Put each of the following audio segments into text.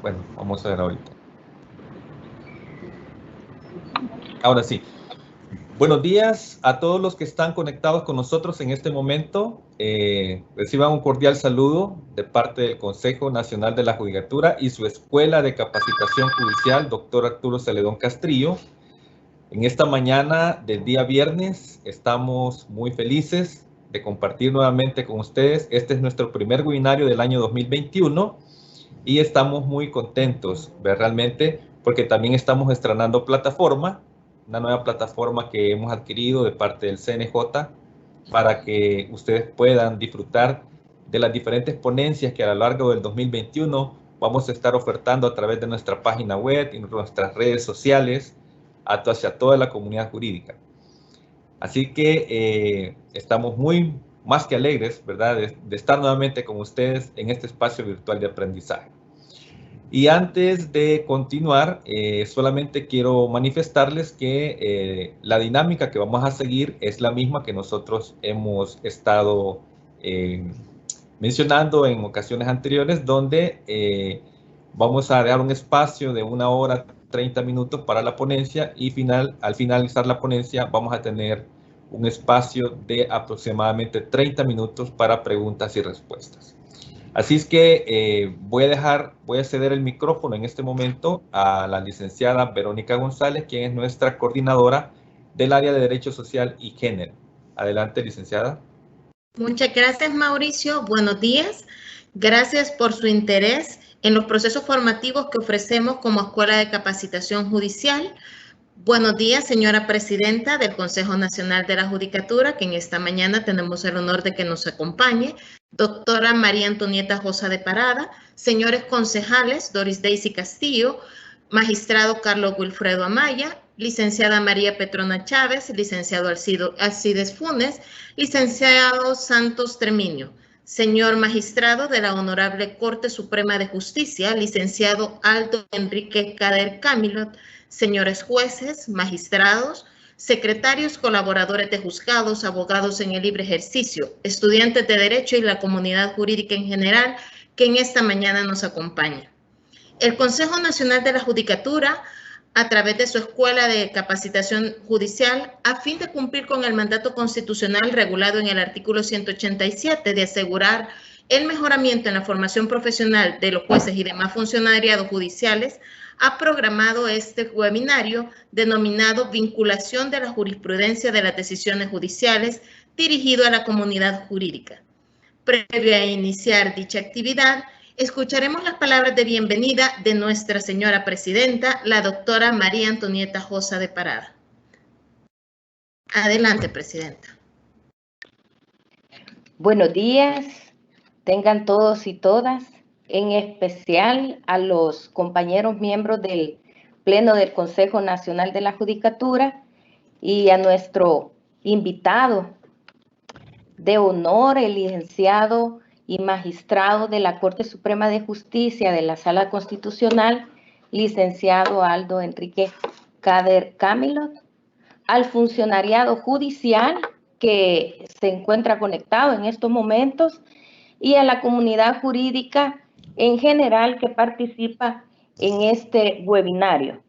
Bueno, vamos a ver ahorita. Ahora sí. Buenos días a todos los que están conectados con nosotros en este momento. Reciban un cordial saludo de parte del Consejo Nacional de la Judicatura y su Escuela de Capacitación Judicial, doctor Arturo Celedón Castrillo. En esta mañana del día viernes estamos muy felices de compartir nuevamente con ustedes. Este es nuestro primer webinario del año 2021 y estamos muy contentos, realmente, porque también estamos estrenando plataforma, una nueva plataforma que hemos adquirido de parte del CNJ para que ustedes puedan disfrutar de las diferentes ponencias que a lo largo del 2021 vamos a estar ofertando a través de nuestra página web y nuestras redes sociales hacia toda la comunidad jurídica. Así que estamos muy más que alegres, ¿verdad?, de estar nuevamente con ustedes en este espacio virtual de aprendizaje. Y antes de continuar, solamente quiero manifestarles que la dinámica que vamos a seguir es la misma que nosotros hemos estado mencionando en ocasiones anteriores, donde vamos a dar un espacio de 1 hora 30 minutos para la ponencia y al finalizar la ponencia vamos a tener un espacio de aproximadamente 30 minutos para preguntas y respuestas. Así es que voy a ceder el micrófono en este momento a la licenciada Verónica González, quien es nuestra coordinadora del área de Derecho Social y Género. Adelante, licenciada. Muchas gracias, Mauricio. Buenos días. Gracias por su interés en los procesos formativos que ofrecemos como Escuela de Capacitación Judicial. Buenos días, señora presidenta del Consejo Nacional de la Judicatura, que en esta mañana tenemos el honor de que nos acompañe, doctora María Antonieta Josa de Parada, señores concejales Doris Daisy Castillo, magistrado Carlos Wilfredo Amaya, licenciada María Petrona Chávez, licenciado Alcides Funes, licenciado Santos Treminio, señor magistrado de la Honorable Corte Suprema de Justicia, licenciado Aldo Enrique Cader Camilot, señores jueces, magistrados, secretarios, colaboradores de juzgados, abogados en el libre ejercicio, estudiantes de Derecho y la comunidad jurídica en general que en esta mañana nos acompaña. El Consejo Nacional de la Judicatura, a través de su Escuela de Capacitación Judicial, a fin de cumplir con el mandato constitucional regulado en el artículo 187 de asegurar el mejoramiento en la formación profesional de los jueces y demás funcionariados judiciales, ha programado este webinario denominado Vinculación de la jurisprudencia de las decisiones judiciales dirigido a la comunidad jurídica. Previo a iniciar dicha actividad, escucharemos las palabras de bienvenida de nuestra señora presidenta, la doctora María Antonieta Josa de Parada. Adelante, presidenta. Buenos días, tengan todos y todas, en especial a los compañeros miembros del Pleno del Consejo Nacional de la Judicatura y a nuestro invitado de honor, el licenciado y magistrado de la Corte Suprema de Justicia de la Sala Constitucional, licenciado Aldo Enrique Cader Camilot, al funcionariado judicial que se encuentra conectado en estos momentos y a la comunidad jurídica en general que participa en este webinario.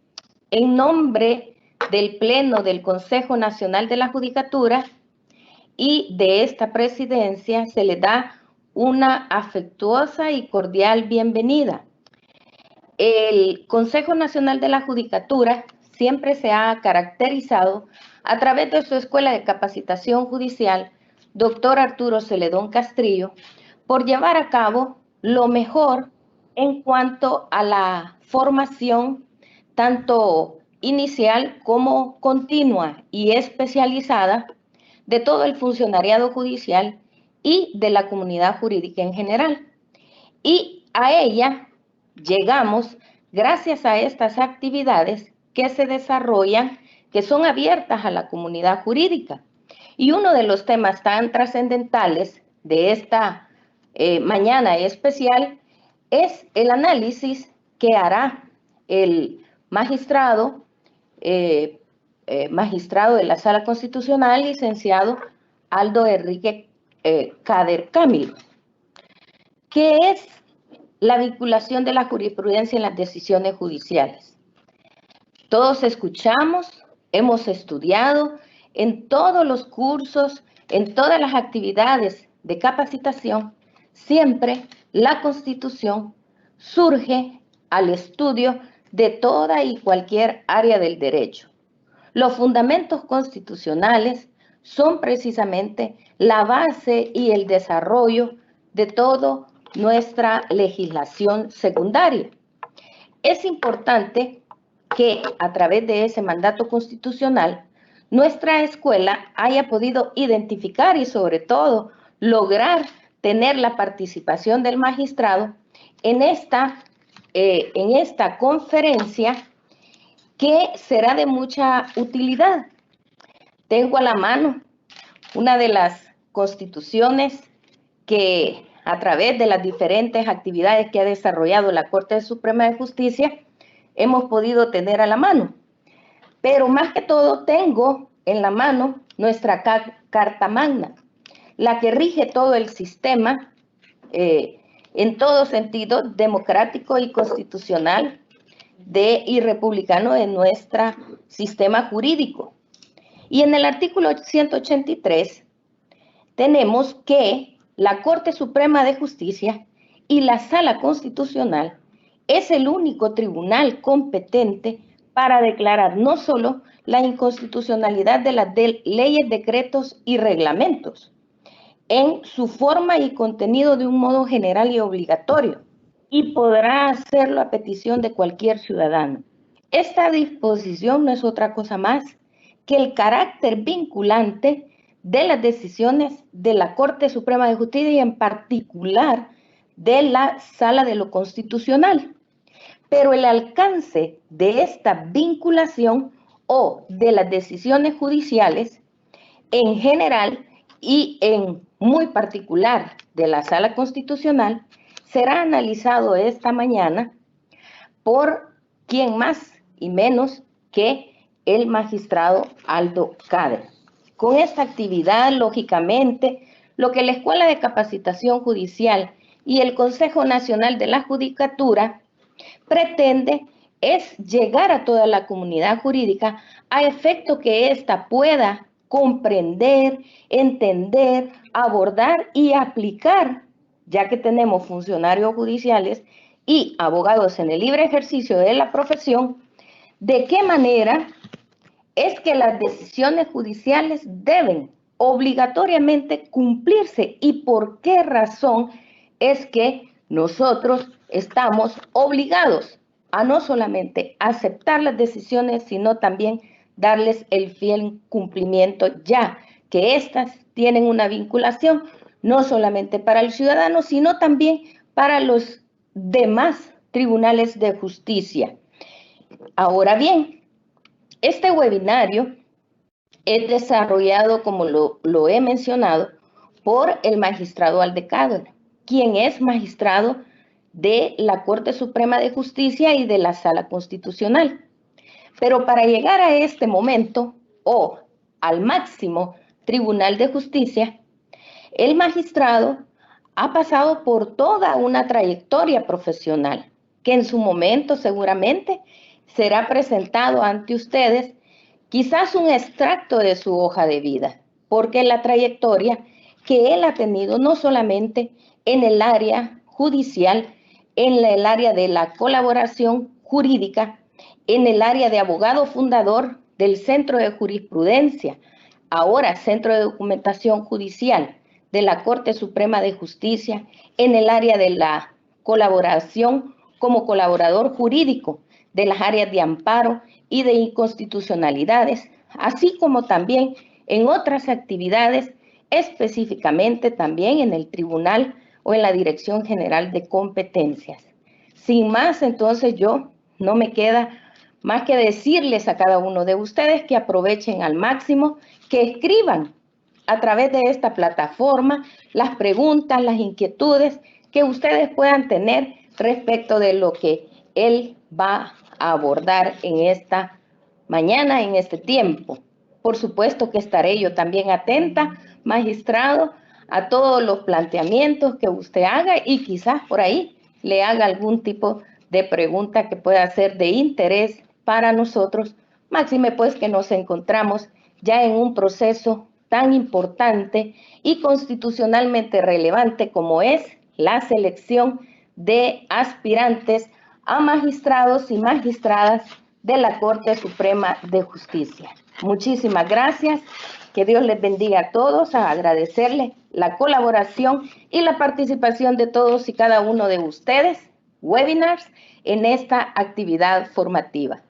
En nombre del Pleno del Consejo Nacional de la Judicatura y de esta presidencia se le da una afectuosa y cordial bienvenida. El Consejo Nacional de la Judicatura siempre se ha caracterizado a través de su Escuela de Capacitación Judicial, doctor Arturo Celedón Castrillo, por llevar a cabo lo mejor en cuanto a la formación tanto inicial como continua y especializada de todo el funcionariado judicial y de la comunidad jurídica en general. Y a ella llegamos gracias a estas actividades que se desarrollan, que son abiertas a la comunidad jurídica. Y uno de los temas tan trascendentales de esta mañana especial es el análisis que hará el magistrado de la Sala Constitucional, licenciado Aldo Enrique Cader Camilo, que es la vinculación de la jurisprudencia en las decisiones judiciales. Todos escuchamos, hemos estudiado en todos los cursos, en todas las actividades de capacitación, siempre la Constitución surge al estudio de toda y cualquier área del derecho. Los fundamentos constitucionales son precisamente la base y el desarrollo de toda nuestra legislación secundaria. Es importante que a través de ese mandato constitucional nuestra escuela haya podido identificar y sobre todo lograr tener la participación del magistrado en esta conferencia que será de mucha utilidad. Tengo a la mano una de las constituciones que a través de las diferentes actividades que ha desarrollado la Corte Suprema de Justicia hemos podido tener a la mano. Pero más que todo tengo en la mano nuestra Carta Magna, la que rige todo el sistema en todo sentido democrático y constitucional y republicano de nuestro sistema jurídico. Y en el artículo 183 tenemos que la Corte Suprema de Justicia y la Sala Constitucional es el único tribunal competente para declarar no solo la inconstitucionalidad de las leyes, decretos y reglamentos en su forma y contenido de un modo general y obligatorio, y podrá hacerlo a petición de cualquier ciudadano. Esta disposición no es otra cosa más que el carácter vinculante de las decisiones de la Corte Suprema de Justicia y en particular de la Sala de lo Constitucional. Pero el alcance de esta vinculación o de las decisiones judiciales en general y en muy particular de la Sala Constitucional será analizado esta mañana por quien más y menos que el magistrado Aldo Cader. Con esta actividad, lógicamente, lo que la Escuela de Capacitación Judicial y el Consejo Nacional de la Judicatura pretende es llegar a toda la comunidad jurídica a efecto que ésta pueda comprender, entender, abordar y aplicar, ya que tenemos funcionarios judiciales y abogados en el libre ejercicio de la profesión, de qué manera es que las decisiones judiciales deben obligatoriamente cumplirse y por qué razón es que nosotros estamos obligados a no solamente aceptar las decisiones, sino también darles el fiel cumplimiento, ya que éstas tienen una vinculación no solamente para el ciudadano, sino también para los demás tribunales de justicia. Ahora bien, este webinario es desarrollado, como lo he mencionado, por el magistrado Aldo Cader, quien es magistrado de la Corte Suprema de Justicia y de la Sala Constitucional. Pero para llegar a este momento, o al máximo Tribunal de Justicia, el magistrado ha pasado por toda una trayectoria profesional, que en su momento seguramente será presentado ante ustedes, quizás un extracto de su hoja de vida, porque la trayectoria que él ha tenido no solamente en el área judicial, en el área de la colaboración jurídica, en el área de abogado fundador del Centro de Jurisprudencia, ahora Centro de Documentación Judicial de la Corte Suprema de Justicia, en el área de la colaboración como colaborador jurídico de las áreas de amparo y de inconstitucionalidades, así como también en otras actividades, específicamente también en el tribunal o en la Dirección General de Competencias. Sin más, entonces no me queda más que decirles a cada uno de ustedes que aprovechen al máximo, que escriban a través de esta plataforma las preguntas, las inquietudes que ustedes puedan tener respecto de lo que él va a abordar en esta mañana, en este tiempo. Por supuesto que estaré yo también atenta, magistrado, a todos los planteamientos que usted haga y quizás por ahí le haga algún tipo de pregunta que pueda ser de interés para nosotros, máxime pues que nos encontramos ya en un proceso tan importante y constitucionalmente relevante como es la selección de aspirantes a magistrados y magistradas de la Corte Suprema de Justicia. Muchísimas gracias. Que Dios les bendiga a todos, a agradecerles la colaboración y la participación de todos y cada uno de ustedes, webinars, en esta actividad formativa.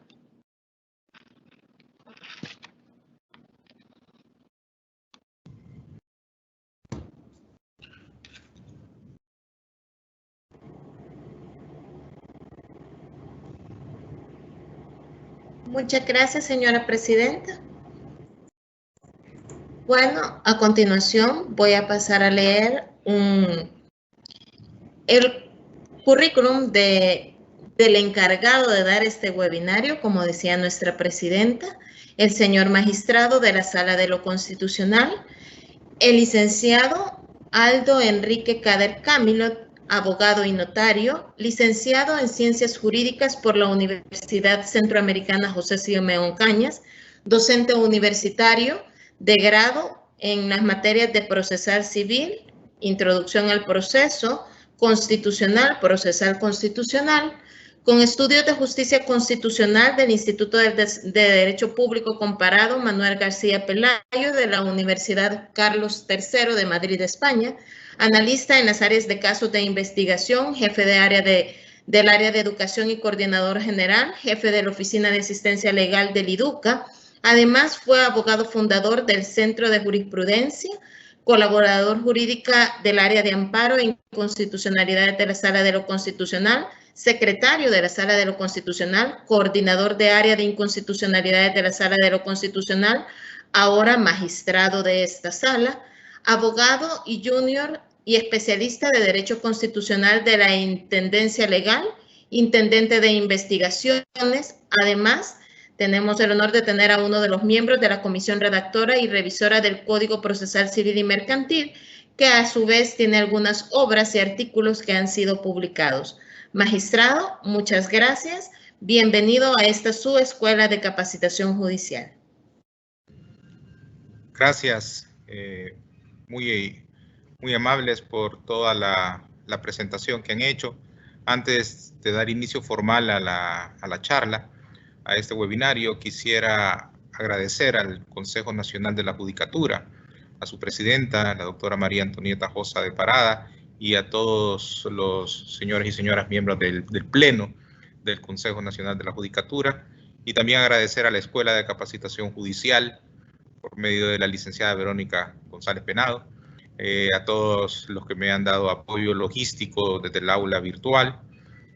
Muchas gracias, señora presidenta. Bueno, a continuación voy a pasar a leer el currículum del encargado de dar este webinario, como decía nuestra presidenta, el señor magistrado de la Sala de lo Constitucional, el licenciado Aldo Enrique Cader Camilo, abogado y notario, licenciado en Ciencias Jurídicas por la Universidad Centroamericana José Simeón Cañas, docente universitario de grado en las materias de procesal civil, introducción al proceso, constitucional, procesal constitucional, con estudios de justicia constitucional del Instituto de Derecho Público Comparado Manuel García Pelayo de la Universidad Carlos III de Madrid, España, analista en las áreas de casos de investigación, jefe de área del área de educación y coordinador general, jefe de la Oficina de Asistencia Legal del IDUCA. Además, fue abogado fundador del Centro de Jurisprudencia, colaborador jurídica del área de amparo e inconstitucionalidades de la Sala de lo Constitucional, secretario de la Sala de lo Constitucional, coordinador de área de inconstitucionalidades de la Sala de lo Constitucional, ahora magistrado de esta sala, abogado y junior y especialista de Derecho Constitucional de la Intendencia Legal, intendente de investigaciones. Además, tenemos el honor de tener a uno de los miembros de la Comisión Redactora y Revisora del Código Procesal Civil y Mercantil, que a su vez tiene algunas obras y artículos que han sido publicados. Magistrado, muchas gracias. Bienvenido a esta su Escuela de Capacitación Judicial. Gracias. Muy amables por toda la presentación que han hecho. Antes de dar inicio formal a la charla, a este webinario, quisiera agradecer al Consejo Nacional de la Judicatura, a su presidenta, la doctora María Antonieta Josa de Parada, y a todos los señores y señoras miembros del Pleno del Consejo Nacional de la Judicatura, y también agradecer a la Escuela de Capacitación Judicial, por medio de la licenciada Verónica González Penado, a todos los que me han dado apoyo logístico desde el aula virtual.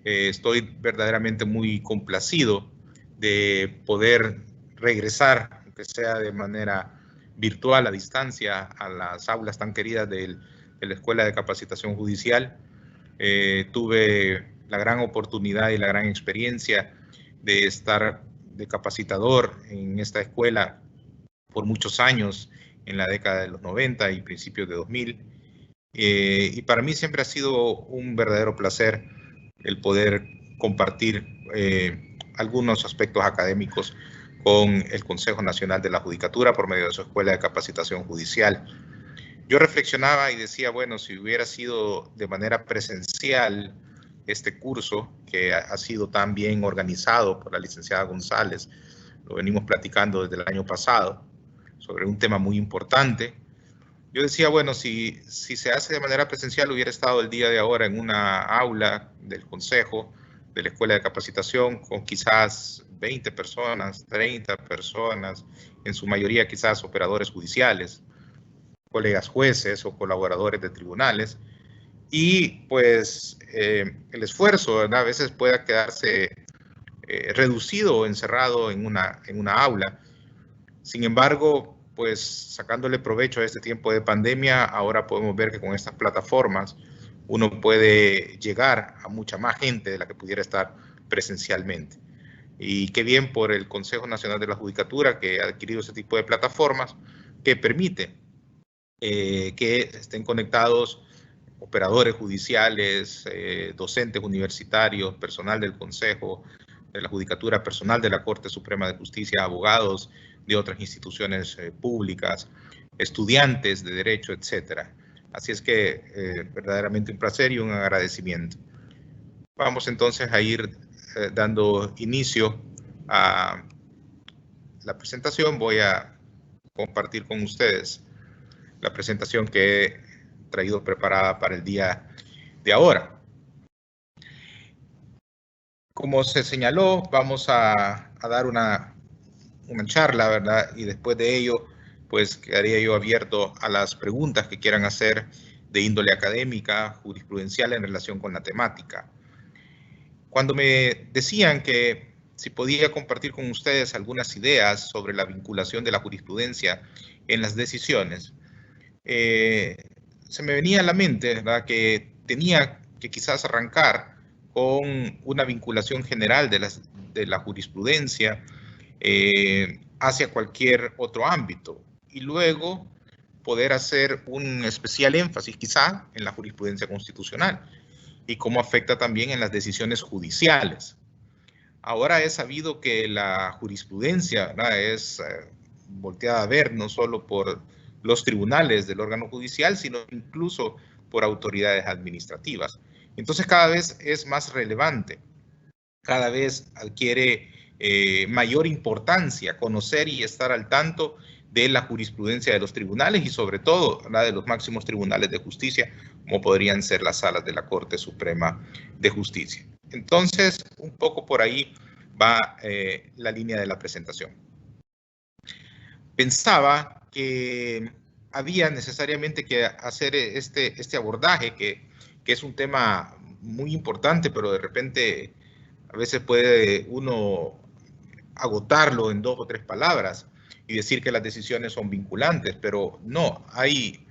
Estoy verdaderamente muy complacido de poder regresar, aunque sea de manera virtual, a distancia, a las aulas tan queridas de la Escuela de Capacitación Judicial. Tuve la gran oportunidad y la gran experiencia de estar de capacitador en esta escuela por muchos años, en la década de los 90 y principios de 2000. Y para mí siempre ha sido un verdadero placer el poder compartir algunos aspectos académicos con el Consejo Nacional de la Judicatura por medio de su Escuela de Capacitación Judicial. Yo reflexionaba y decía, bueno, si hubiera sido de manera presencial este curso, que ha sido tan bien organizado por la licenciada González, lo venimos platicando desde el año pasado, sobre un tema muy importante. Yo decía, bueno, si se hace de manera presencial, hubiera estado el día de ahora en una aula del Consejo, de la Escuela de Capacitación, con quizás 20 personas, 30 personas, en su mayoría quizás operadores judiciales, colegas jueces o colaboradores de tribunales, y pues el esfuerzo, ¿verdad?, a veces pueda quedarse reducido o encerrado en una aula. Sin embargo, pues sacándole provecho a este tiempo de pandemia, ahora podemos ver que con estas plataformas uno puede llegar a mucha más gente de la que pudiera estar presencialmente. Y qué bien por el Consejo Nacional de la Judicatura, que ha adquirido ese tipo de plataformas que permite que estén conectados operadores judiciales, docentes universitarios, personal del Consejo de la Judicatura, personal de la Corte Suprema de Justicia, abogados de otras instituciones públicas, estudiantes de Derecho, etcétera. Así es que verdaderamente un placer y un agradecimiento. Vamos entonces a ir dando inicio a la presentación. Voy a compartir con ustedes la presentación que he traído preparada para el día de ahora. Como se señaló, vamos a dar una charla, ¿verdad? Y después de ello, pues quedaría yo abierto a las preguntas que quieran hacer de índole académica, jurisprudencial en relación con la temática. Cuando me decían que si podía compartir con ustedes algunas ideas sobre la vinculación de la jurisprudencia en las decisiones, se me venía a la mente, ¿verdad?, que tenía que quizás arrancar con una vinculación general de la jurisprudencia hacia cualquier otro ámbito y luego poder hacer un especial énfasis quizá en la jurisprudencia constitucional y cómo afecta también en las decisiones judiciales. Ahora es sabido que la jurisprudencia, ¿verdad?, es volteada a ver no solo por los tribunales del órgano judicial, sino incluso por autoridades administrativas. Entonces cada vez es más relevante, cada vez adquiere mayor importancia conocer y estar al tanto de la jurisprudencia de los tribunales y sobre todo la de los máximos tribunales de justicia, como podrían ser las salas de la Corte Suprema de Justicia. Entonces, un poco por ahí va la línea de la presentación. Pensaba que había necesariamente que hacer este abordaje, que es un tema muy importante, pero de repente a veces puede uno agotarlo en 2 o 3 palabras y decir que las decisiones son vinculantes, pero no, hay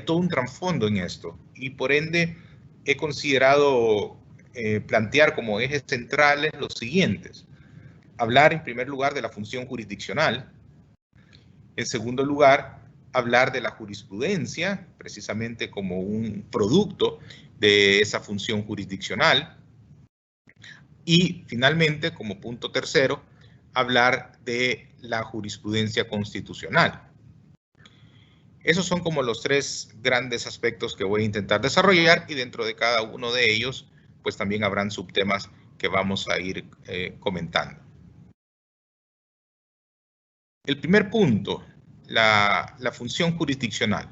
todo un trasfondo en esto y por ende he considerado plantear como ejes centrales los siguientes. Hablar en primer lugar de la función jurisdiccional, en segundo lugar hablar de la jurisprudencia precisamente como un producto de esa función jurisdiccional y finalmente como punto tercero hablar de la jurisprudencia constitucional. Esos son como los 3 grandes aspectos que voy a intentar desarrollar y dentro de cada uno de ellos pues también habrán subtemas que vamos a ir comentando. El primer punto, la función jurisdiccional.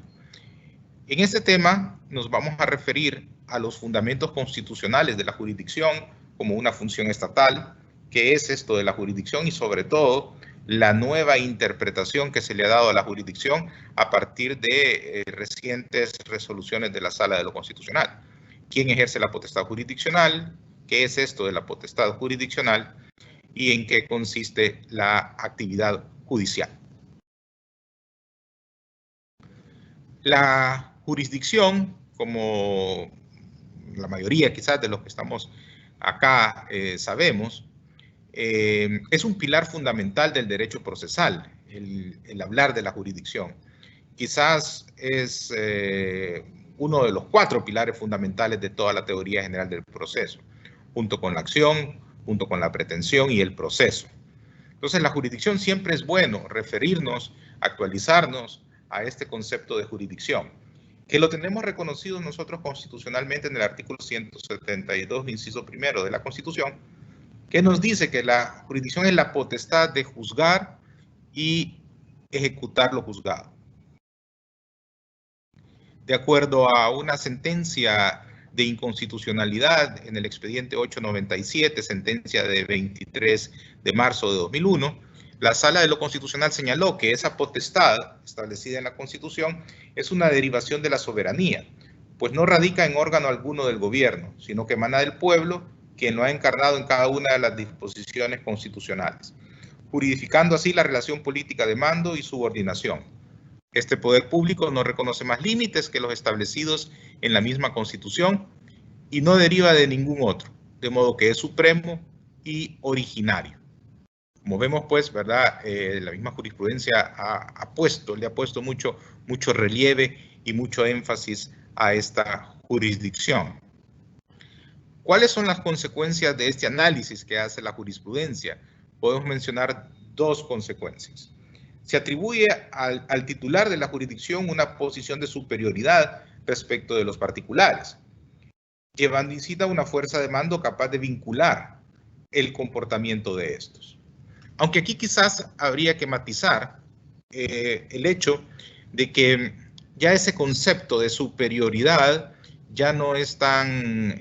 En este tema nos vamos a referir a los fundamentos constitucionales de la jurisdicción como una función estatal, qué es esto de la jurisdicción y sobre todo la nueva interpretación que se le ha dado a la jurisdicción a partir de recientes resoluciones de la Sala de lo Constitucional. ¿Quién ejerce la potestad jurisdiccional? ¿Qué es esto de la potestad jurisdiccional? ¿Y en qué consiste la actividad judicial? La jurisdicción, como la mayoría quizás de los que estamos acá sabemos, es un pilar fundamental del derecho procesal, el hablar de la jurisdicción. Quizás es uno de los 4 pilares fundamentales de toda la teoría general del proceso, junto con la acción, junto con la pretensión y el proceso. Entonces, la jurisdicción siempre es bueno referirnos, actualizarnos a este concepto de jurisdicción, que lo tenemos reconocido nosotros constitucionalmente en el artículo 172, inciso primero de la Constitución, que nos dice que la jurisdicción es la potestad de juzgar y ejecutar lo juzgado. De acuerdo a una sentencia de inconstitucionalidad en el expediente 897, sentencia de 23 de marzo de 2001, la Sala de lo Constitucional señaló que esa potestad establecida en la Constitución es una derivación de la soberanía, pues no radica en órgano alguno del gobierno, sino que emana del pueblo, quien lo ha encarnado en cada una de las disposiciones constitucionales, juridificando así la relación política de mando y subordinación. Este poder público no reconoce más límites que los establecidos en la misma Constitución y no deriva de ningún otro, de modo que es supremo y originario. Como vemos, pues, ¿verdad? La misma jurisprudencia le ha puesto mucho relieve y mucho énfasis a esta jurisdicción. ¿Cuáles son las consecuencias de este análisis que hace la jurisprudencia? Podemos mencionar dos consecuencias. Se atribuye al titular de la jurisdicción una posición de superioridad respecto de los particulares, llevando incita una fuerza de mando capaz de vincular el comportamiento de estos. Aunque aquí quizás habría que matizar el hecho de que ya ese concepto de superioridad ya no es tan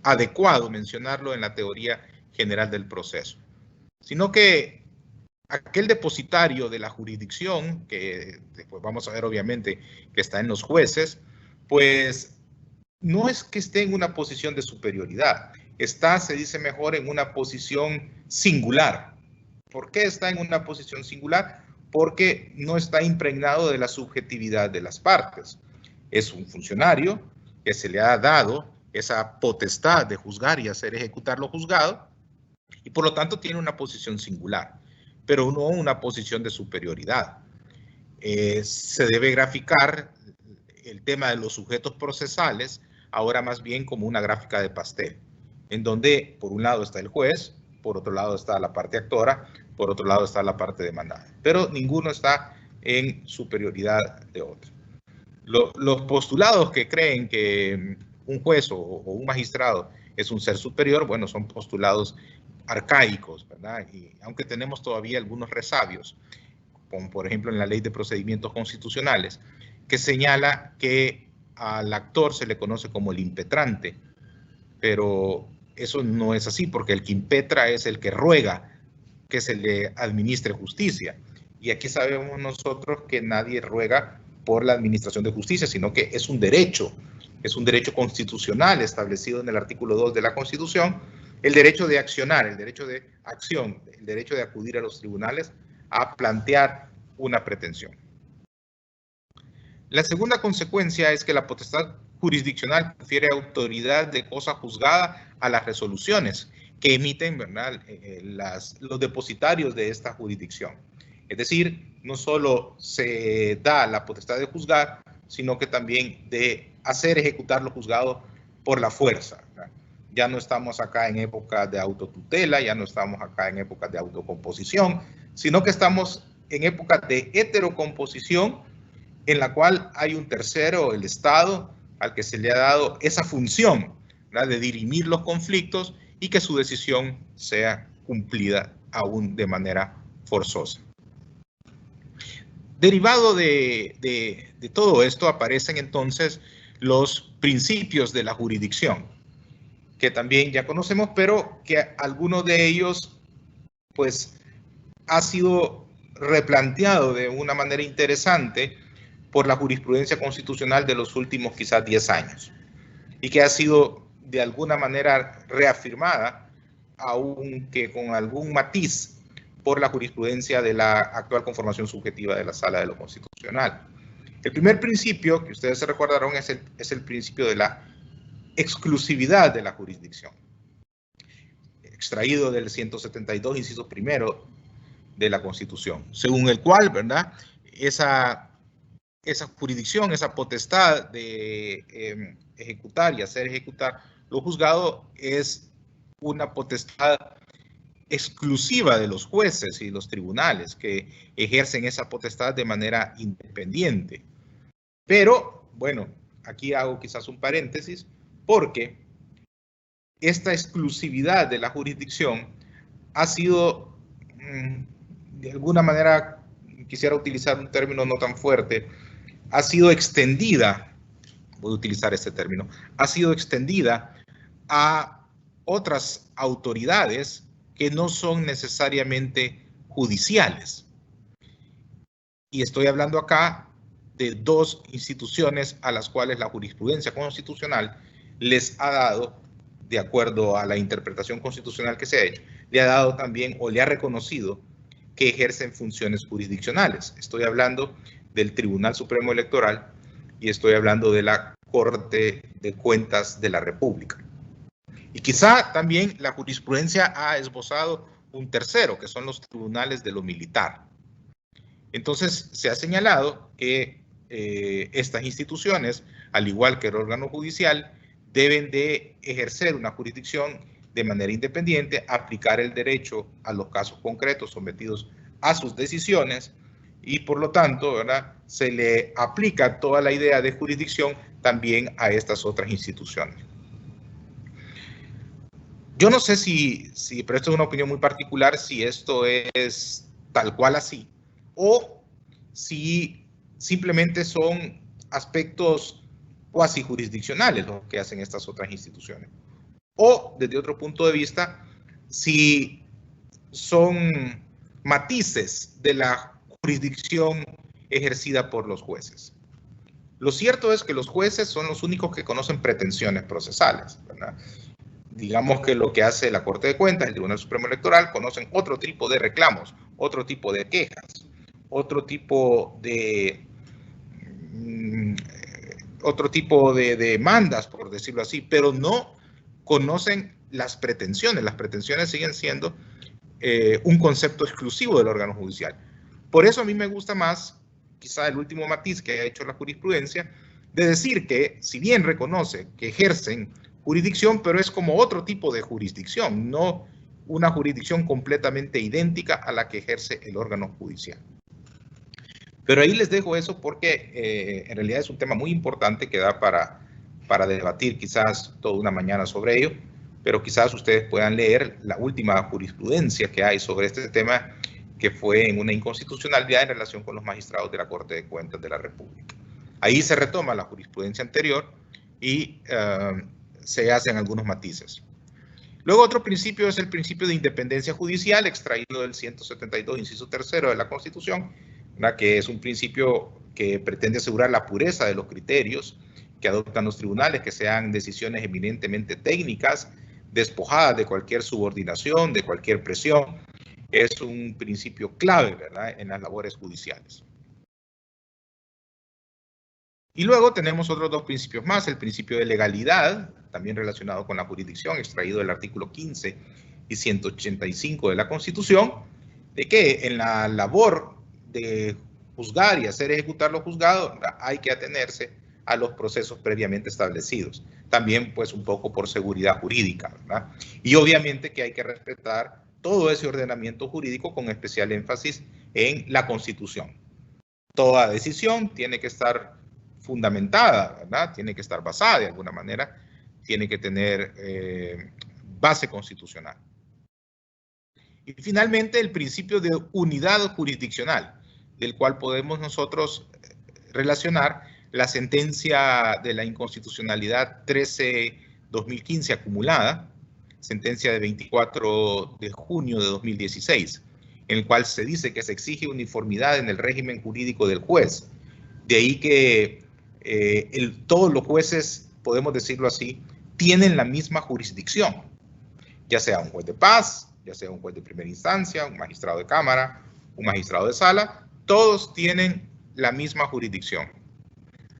adecuado mencionarlo en la teoría general del proceso, sino que aquel depositario de la jurisdicción, que después vamos a ver obviamente que está en los jueces, pues no es que esté en una posición de superioridad, está, se dice mejor, en una posición singular. ¿Por qué está en una posición singular? Porque no está impregnado de la subjetividad de las partes. Es un funcionario que se le ha dado esa potestad de juzgar y hacer ejecutar lo juzgado, y por lo tanto tiene una posición singular, pero no una posición de superioridad. Se debe graficar el tema de los sujetos procesales ahora más bien como una gráfica de pastel, en donde por un lado está el juez, por otro lado está la parte actora, por otro lado está la parte demandada, pero ninguno está en superioridad de otro. Los postulados que creen que un juez o un magistrado es un ser superior, bueno, son postulados arcaicos, ¿verdad? Y aunque tenemos todavía algunos resabios, como por ejemplo en la Ley de Procedimientos Constitucionales, que señala que al actor se le conoce como el impetrante, pero eso no es así, porque el que impetra es el que ruega que se le administre justicia. Y aquí sabemos nosotros que nadie ruega por la administración de justicia, sino que es un derecho constitucional establecido en el artículo 2 de la Constitución, el derecho de accionar, el derecho de acción, el derecho de acudir a los tribunales a plantear una pretensión. La segunda consecuencia es que la potestad jurisdiccional confiere autoridad de cosa juzgada a las resoluciones que emiten, ¿verdad?, los depositarios de esta jurisdicción. Es decir, no solo se da la potestad de juzgar, sino que también de hacer ejecutar lo juzgado por la fuerza, ¿verdad? Ya no estamos acá en época de autotutela, ya no estamos acá en época de autocomposición, sino que estamos en época de heterocomposición, en la cual hay un tercero, el Estado, al que se le ha dado esa función, ¿verdad?, de dirimir los conflictos y que su decisión sea cumplida aún de manera forzosa. Derivado de todo esto aparecen entonces los principios de la jurisdicción, que también ya conocemos, pero que algunos de ellos pues ha sido replanteado de una manera interesante por la jurisprudencia constitucional de los últimos quizás 10 años y que ha sido de alguna manera reafirmada, aunque con algún matiz, por la jurisprudencia de la actual conformación subjetiva de la Sala de lo Constitucional. El primer principio, que ustedes se recordarán, es el principio de la exclusividad de la jurisdicción, extraído del 172, inciso primero de la Constitución, según el cual, ¿verdad?, esa jurisdicción, esa potestad de ejecutar y hacer ejecutar lo juzgado es una potestad exclusiva de los jueces y los tribunales que ejercen esa potestad de manera independiente. Pero, bueno, aquí hago quizás un paréntesis, porque esta exclusividad de la jurisdicción ha sido, de alguna manera, quisiera utilizar un término no tan fuerte, ha sido extendida, voy a utilizar este término, ha sido extendida a otras autoridades que no son necesariamente judiciales. Y estoy hablando acá de dos instituciones a las cuales la jurisprudencia constitucional les ha dado, de acuerdo a la interpretación constitucional que se ha hecho, le ha dado también o le ha reconocido que ejercen funciones jurisdiccionales. Estoy hablando del Tribunal Supremo Electoral y estoy hablando de la Corte de Cuentas de la República. Y quizá también la jurisprudencia ha esbozado un tercero, que son los tribunales de lo militar. Entonces, se ha señalado que estas instituciones al igual que el órgano judicial, deben de ejercer una jurisdicción de manera independiente, aplicar el derecho a los casos concretos sometidos a sus decisiones y por lo tanto, ¿verdad?, se le aplica toda la idea de jurisdicción también a estas otras instituciones. Yo no sé pero esto es una opinión muy particular, si esto es tal cual así o si simplemente son aspectos cuasi jurisdiccionales lo que hacen estas otras instituciones. O, desde otro punto de vista, si son matices de la jurisdicción ejercida por los jueces. Lo cierto es que los jueces son los únicos que conocen pretensiones procesales, ¿verdad? Digamos que lo que hace la Corte de Cuentas, el Tribunal Supremo Electoral, conocen otro tipo de reclamos, otro tipo de quejas, otro tipo de demandas, por decirlo así, pero no conocen las pretensiones. Las pretensiones siguen siendo un concepto exclusivo del órgano judicial. Por eso a mí me gusta más, quizá el último matiz que ha hecho la jurisprudencia, de decir que, si bien reconoce que ejercen jurisdicción, pero es como otro tipo de jurisdicción, no una jurisdicción completamente idéntica a la que ejerce el órgano judicial. Pero ahí les dejo eso porque en realidad es un tema muy importante que da para debatir quizás toda una mañana sobre ello, pero quizás ustedes puedan leer la última jurisprudencia que hay sobre este tema, que fue en una inconstitucionalidad en relación con los magistrados de la Corte de Cuentas de la República. Ahí se retoma la jurisprudencia anterior y se hacen algunos matices. Luego otro principio es el principio de independencia judicial, extraído del 172, inciso tercero de la Constitución, que es un principio que pretende asegurar la pureza de los criterios que adoptan los tribunales, que sean decisiones eminentemente técnicas, despojadas de cualquier subordinación, de cualquier presión. Es un principio clave, ¿verdad?, en las labores judiciales. Y luego tenemos otros dos principios más, el principio de legalidad, también relacionado con la jurisdicción, extraído del artículo 15 y 185 de la Constitución, de que en la labor de juzgar y hacer ejecutar los juzgados hay que atenerse a los procesos previamente establecidos. También, pues, un poco por seguridad jurídica, ¿verdad? Y obviamente que hay que respetar todo ese ordenamiento jurídico con especial énfasis en la Constitución. Toda decisión tiene que estar fundamentada, ¿verdad? Tiene que estar basada de alguna manera, tiene que tener base constitucional. Y finalmente el principio de unidad jurisdiccional, del cual podemos nosotros relacionar la sentencia de la inconstitucionalidad 13-2015 acumulada, sentencia de 24 de junio de 2016, en el cual se dice que se exige uniformidad en el régimen jurídico del juez. De ahí que todos los jueces, podemos decirlo así, tienen la misma jurisdicción, ya sea un juez de paz, ya sea un juez de primera instancia, un magistrado de cámara, un magistrado de sala, todos tienen la misma jurisdicción.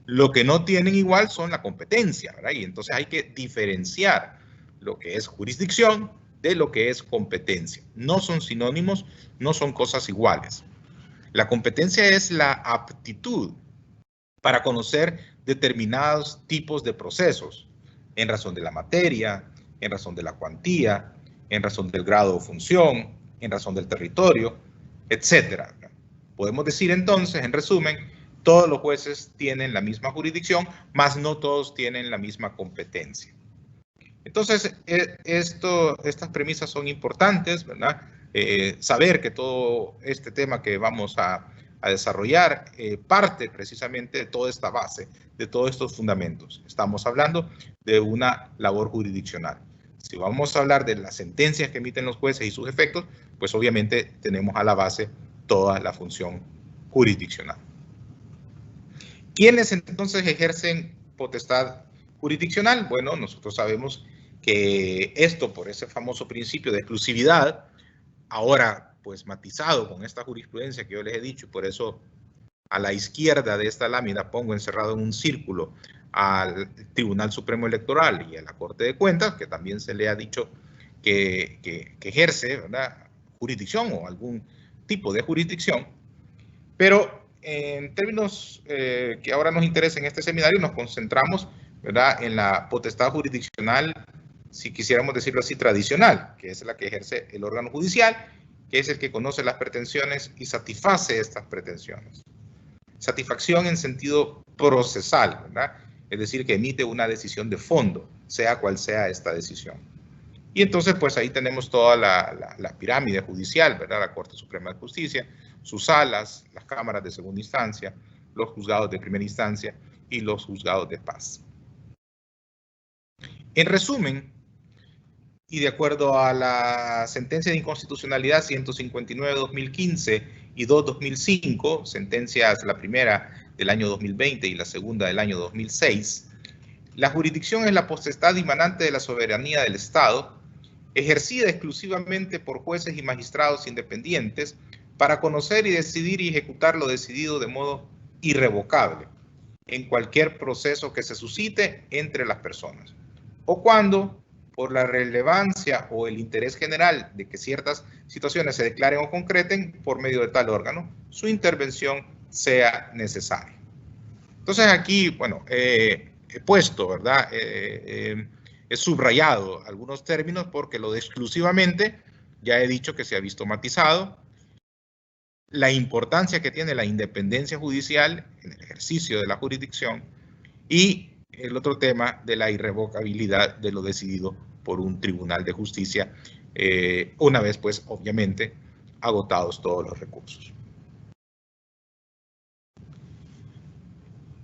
Lo que no tienen igual son la competencia, ¿verdad? Y entonces hay que diferenciar lo que es jurisdicción de lo que es competencia. No son sinónimos, no son cosas iguales. La competencia es la aptitud para conocer determinados tipos de procesos, en razón de la materia, en razón de la cuantía, en razón del grado o función, en razón del territorio, etc. Podemos decir entonces, en resumen, todos los jueces tienen la misma jurisdicción, mas no todos tienen la misma competencia. Entonces, estas premisas son importantes, ¿verdad? Saber que todo este tema que vamos a desarrollar parte precisamente de toda esta base, de todos estos fundamentos. Estamos hablando de una labor jurisdiccional. Si vamos a hablar de las sentencias que emiten los jueces y sus efectos, pues obviamente tenemos a la base toda la función jurisdiccional. ¿Quiénes entonces ejercen potestad jurisdiccional? Bueno, nosotros sabemos que esto, por ese famoso principio de exclusividad, ahora pues matizado con esta jurisprudencia que yo les he dicho, y por eso a la izquierda de esta lámina pongo encerrado en un círculo al Tribunal Supremo Electoral y a la Corte de Cuentas, que también se le ha dicho que ejerce, ¿verdad?, jurisdicción o algún tipo de jurisdicción. Pero en términos que ahora nos interesa en este seminario, nos concentramos, ¿verdad?, en la potestad jurisdiccional, si quisiéramos decirlo así, tradicional, que es la que ejerce el órgano judicial, que es el que conoce las pretensiones y satisface estas pretensiones. Satisfacción en sentido procesal, ¿verdad? Es decir, que emite una decisión de fondo, sea cual sea esta decisión. Y entonces, pues ahí tenemos toda la pirámide judicial, ¿verdad? La Corte Suprema de Justicia, sus salas, las cámaras de segunda instancia, los juzgados de primera instancia y los juzgados de paz. En resumen, y de acuerdo a la sentencia de inconstitucionalidad 159/2015 y 2/2005, sentencias la primera del año 2020 y la segunda del año 2006, la jurisdicción es la potestad dimanante de la soberanía del Estado, ejercida exclusivamente por jueces y magistrados independientes para conocer y decidir y ejecutar lo decidido de modo irrevocable en cualquier proceso que se suscite entre las personas, o cuando, por la relevancia o el interés general de que ciertas situaciones se declaren o concreten por medio de tal órgano, su intervención sea necesaria. Entonces aquí, bueno, he puesto, ¿verdad? He subrayado algunos términos porque lo de exclusivamente ya he dicho que se ha visto matizado. La importancia que tiene la independencia judicial en el ejercicio de la jurisdicción y el otro tema de la irrevocabilidad de lo decidido por un tribunal de justicia, una vez, pues, obviamente, agotados todos los recursos.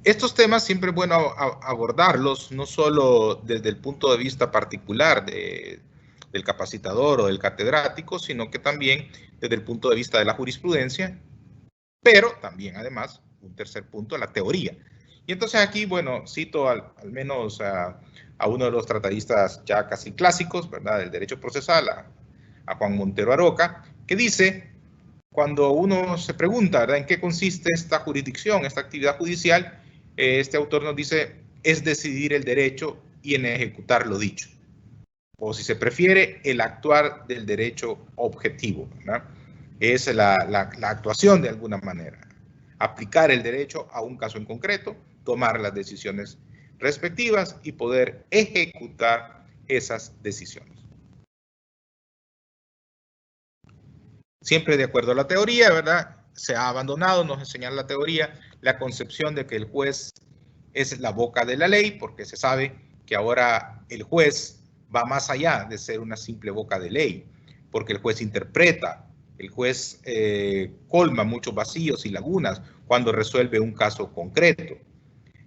Estos temas siempre es bueno abordarlos, no solo desde el punto de vista particular del capacitador o del catedrático, sino que también desde el punto de vista de la jurisprudencia, pero también, además, un tercer punto, la teoría. Y entonces aquí, bueno, cito al menos a uno de los tratadistas ya casi clásicos, ¿verdad?, del derecho procesal, a Juan Montero Aroca, que dice, cuando uno se pregunta, ¿verdad?, en qué consiste esta jurisdicción, esta actividad judicial, este autor nos dice, es decidir el derecho y en ejecutar lo dicho. O si se prefiere, el actuar del derecho objetivo, ¿verdad? Es la actuación de alguna manera. Aplicar el derecho a un caso en concreto, tomar las decisiones respectivas y poder ejecutar esas decisiones. Siempre de acuerdo a la teoría, ¿verdad? Se ha abandonado, nos enseñan la teoría, la concepción de que el juez es la boca de la ley, porque se sabe que ahora el juez va más allá de ser una simple boca de ley, porque el juez interpreta, el juez colma muchos vacíos y lagunas cuando resuelve un caso concreto.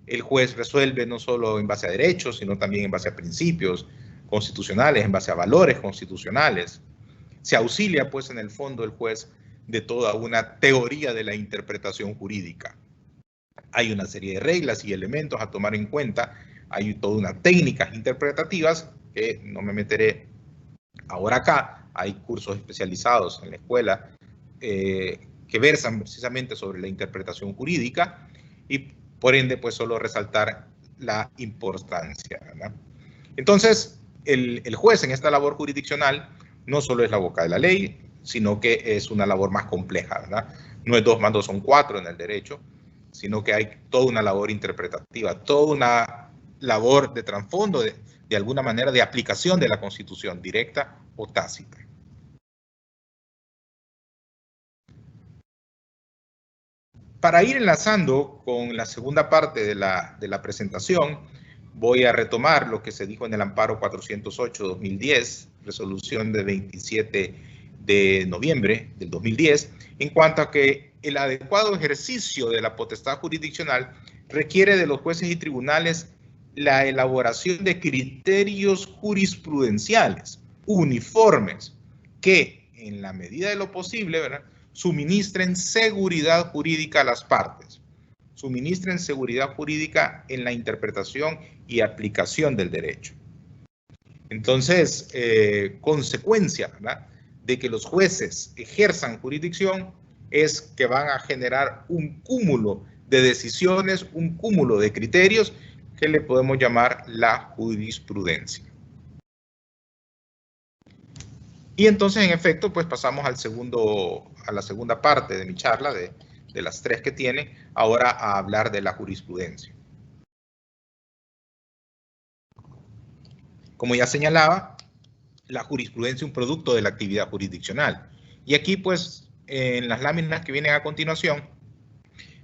El juez resuelve no solo en base a derechos, sino también en base a principios constitucionales, en base a valores constitucionales. Se auxilia, pues, en el fondo el juez de toda una teoría de la interpretación jurídica. Hay una serie de reglas y elementos a tomar en cuenta, hay toda una técnicas interpretativas que no me meteré ahora acá, hay cursos especializados en la escuela que versan precisamente sobre la interpretación jurídica y por ende pues solo resaltar la importancia, ¿verdad? Entonces el juez en esta labor jurisdiccional no solo es la boca de la ley, sino que es una labor más compleja, ¿verdad? No es 2 más 2 son 4 en el derecho, sino que hay toda una labor interpretativa, toda una labor de trasfondo, de alguna manera, de aplicación de la Constitución, directa o tácita. Para ir enlazando con la segunda parte de la presentación, voy a retomar lo que se dijo en el amparo 408/2010, resolución de 27 de noviembre del 2010, en cuanto a que el adecuado ejercicio de la potestad jurisdiccional requiere de los jueces y tribunales la elaboración de criterios jurisprudenciales uniformes que, en la medida de lo posible, ¿verdad?, suministren seguridad jurídica a las partes, suministren seguridad jurídica en la interpretación y aplicación del derecho. Entonces, consecuencia, ¿verdad?, de que los jueces ejerzan jurisdicción es que van a generar un cúmulo de decisiones, un cúmulo de criterios que le podemos llamar la jurisprudencia. Y entonces, en efecto, pues pasamos a la segunda parte de mi charla, de de las tres que tiene, ahora a hablar de la jurisprudencia. Como ya señalaba, la jurisprudencia es un producto de la actividad jurisdiccional. Y aquí, pues, en las láminas que vienen a continuación,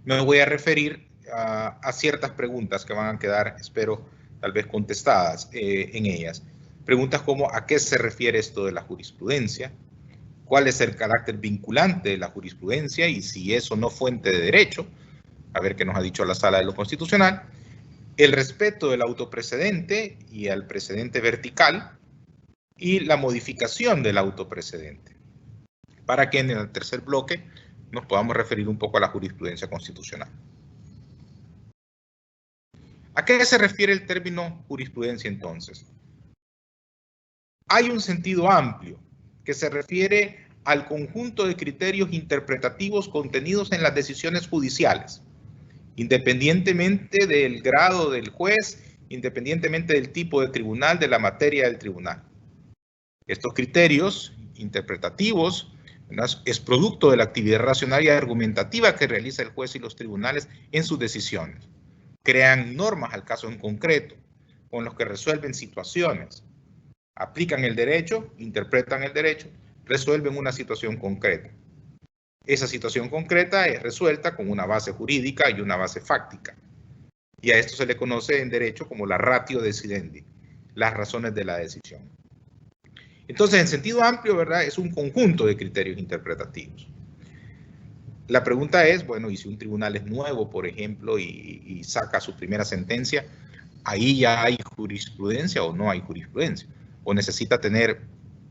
me voy a referir a ciertas preguntas que van a quedar, espero, tal vez contestadas en ellas. Preguntas como, ¿a qué se refiere esto de la jurisprudencia? ¿Cuál es el carácter vinculante de la jurisprudencia? Y si eso no fuente de derecho, a ver qué nos ha dicho la Sala de lo Constitucional. El respeto del autoprecedente y al precedente vertical, y la modificación del autoprecedente, para que en el tercer bloque nos podamos referir un poco a la jurisprudencia constitucional. ¿A qué se refiere el término jurisprudencia entonces? Hay un sentido amplio que se refiere al conjunto de criterios interpretativos contenidos en las decisiones judiciales, independientemente del grado del juez, independientemente del tipo de tribunal, de la materia del tribunal. Estos criterios interpretativos, ¿verdad?, es producto de la actividad racional y argumentativa que realiza el juez y los tribunales en sus decisiones. Crean normas al caso en concreto, con los que resuelven situaciones, aplican el derecho, interpretan el derecho, resuelven una situación concreta. Esa situación concreta es resuelta con una base jurídica y una base fáctica. Y a esto se le conoce en derecho como la ratio decidendi, las razones de la decisión. Entonces, en sentido amplio, ¿verdad?, es un conjunto de criterios interpretativos. La pregunta es, bueno, ¿y si un tribunal es nuevo, por ejemplo, y saca su primera sentencia, ahí ya hay jurisprudencia o no hay jurisprudencia? ¿O necesita tener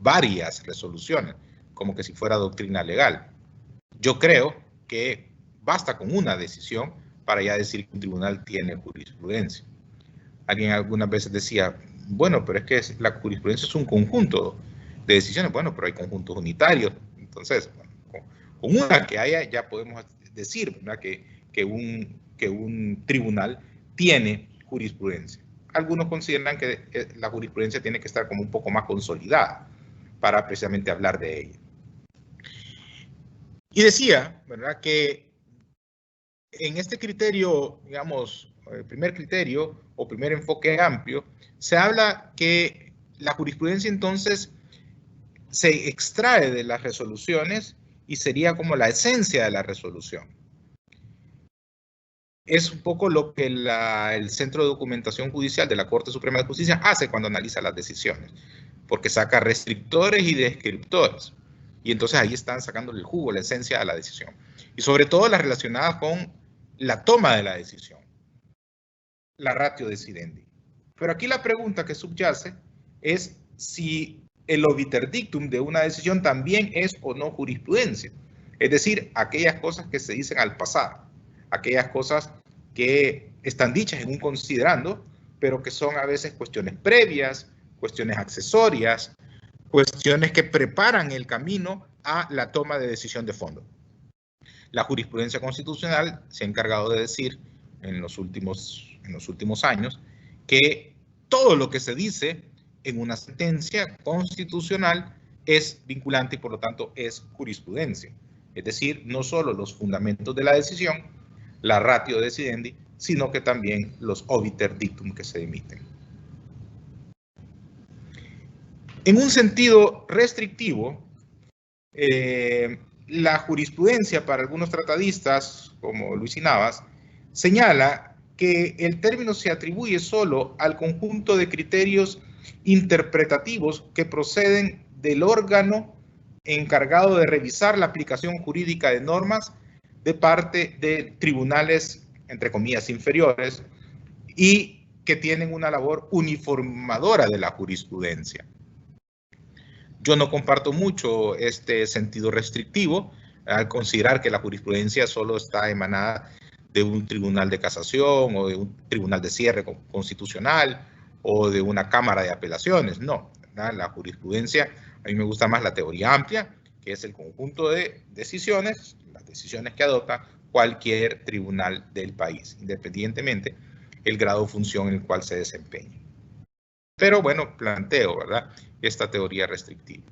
varias resoluciones, como que si fuera doctrina legal? Yo creo que basta con una decisión para ya decir que un tribunal tiene jurisprudencia. Alguien algunas veces decía, bueno, pero es que la jurisprudencia es un conjunto de decisiones. Bueno, pero hay conjuntos unitarios. Entonces, bueno, con una que haya ya podemos decir, ¿verdad?, que un tribunal tiene jurisprudencia. Algunos consideran que la jurisprudencia tiene que estar como un poco más consolidada para precisamente hablar de ella. Y decía, ¿verdad?, que en este criterio, digamos, el primer criterio o primer enfoque amplio, se habla que la jurisprudencia entonces se extrae de las resoluciones y sería como la esencia de la resolución. Es un poco lo que el Centro de Documentación Judicial de la Corte Suprema de Justicia hace cuando analiza las decisiones, porque saca restrictores y descriptores. Y entonces ahí están sacándole el jugo, la esencia a la decisión. Y sobre todo las relacionadas con la toma de la decisión, la ratio decidendi. Pero aquí la pregunta que subyace es si el obiter dictum de una decisión también es o no jurisprudencia. Es decir, aquellas cosas que se dicen al pasar, aquellas cosas que están dichas en un considerando, pero que son a veces cuestiones previas, cuestiones accesorias, cuestiones que preparan el camino a la toma de decisión de fondo. La jurisprudencia constitucional se ha encargado de decir en los últimos años que todo lo que se dice en una sentencia constitucional es vinculante y por lo tanto es jurisprudencia. Es decir, no solo los fundamentos de la decisión, la ratio decidendi, sino que también los obiter dictum que se emiten. En un sentido restrictivo, la jurisprudencia para algunos tratadistas, como Luis y Navas, señala que el término se atribuye solo al conjunto de criterios interpretativos que proceden del órgano encargado de revisar la aplicación jurídica de normas de parte de tribunales, entre comillas, inferiores, y que tienen una labor uniformadora de la jurisprudencia. Yo no comparto mucho este sentido restrictivo al considerar que la jurisprudencia solo está emanada de un tribunal de casación o de un tribunal de cierre constitucional o de una cámara de apelaciones. No, ¿verdad? La jurisprudencia, a mí me gusta más la teoría amplia, que es el conjunto de decisiones, las decisiones que adopta cualquier tribunal del país, independientemente del grado de función en el cual se desempeñe. Pero bueno, planteo, ¿verdad?, esta teoría restrictiva.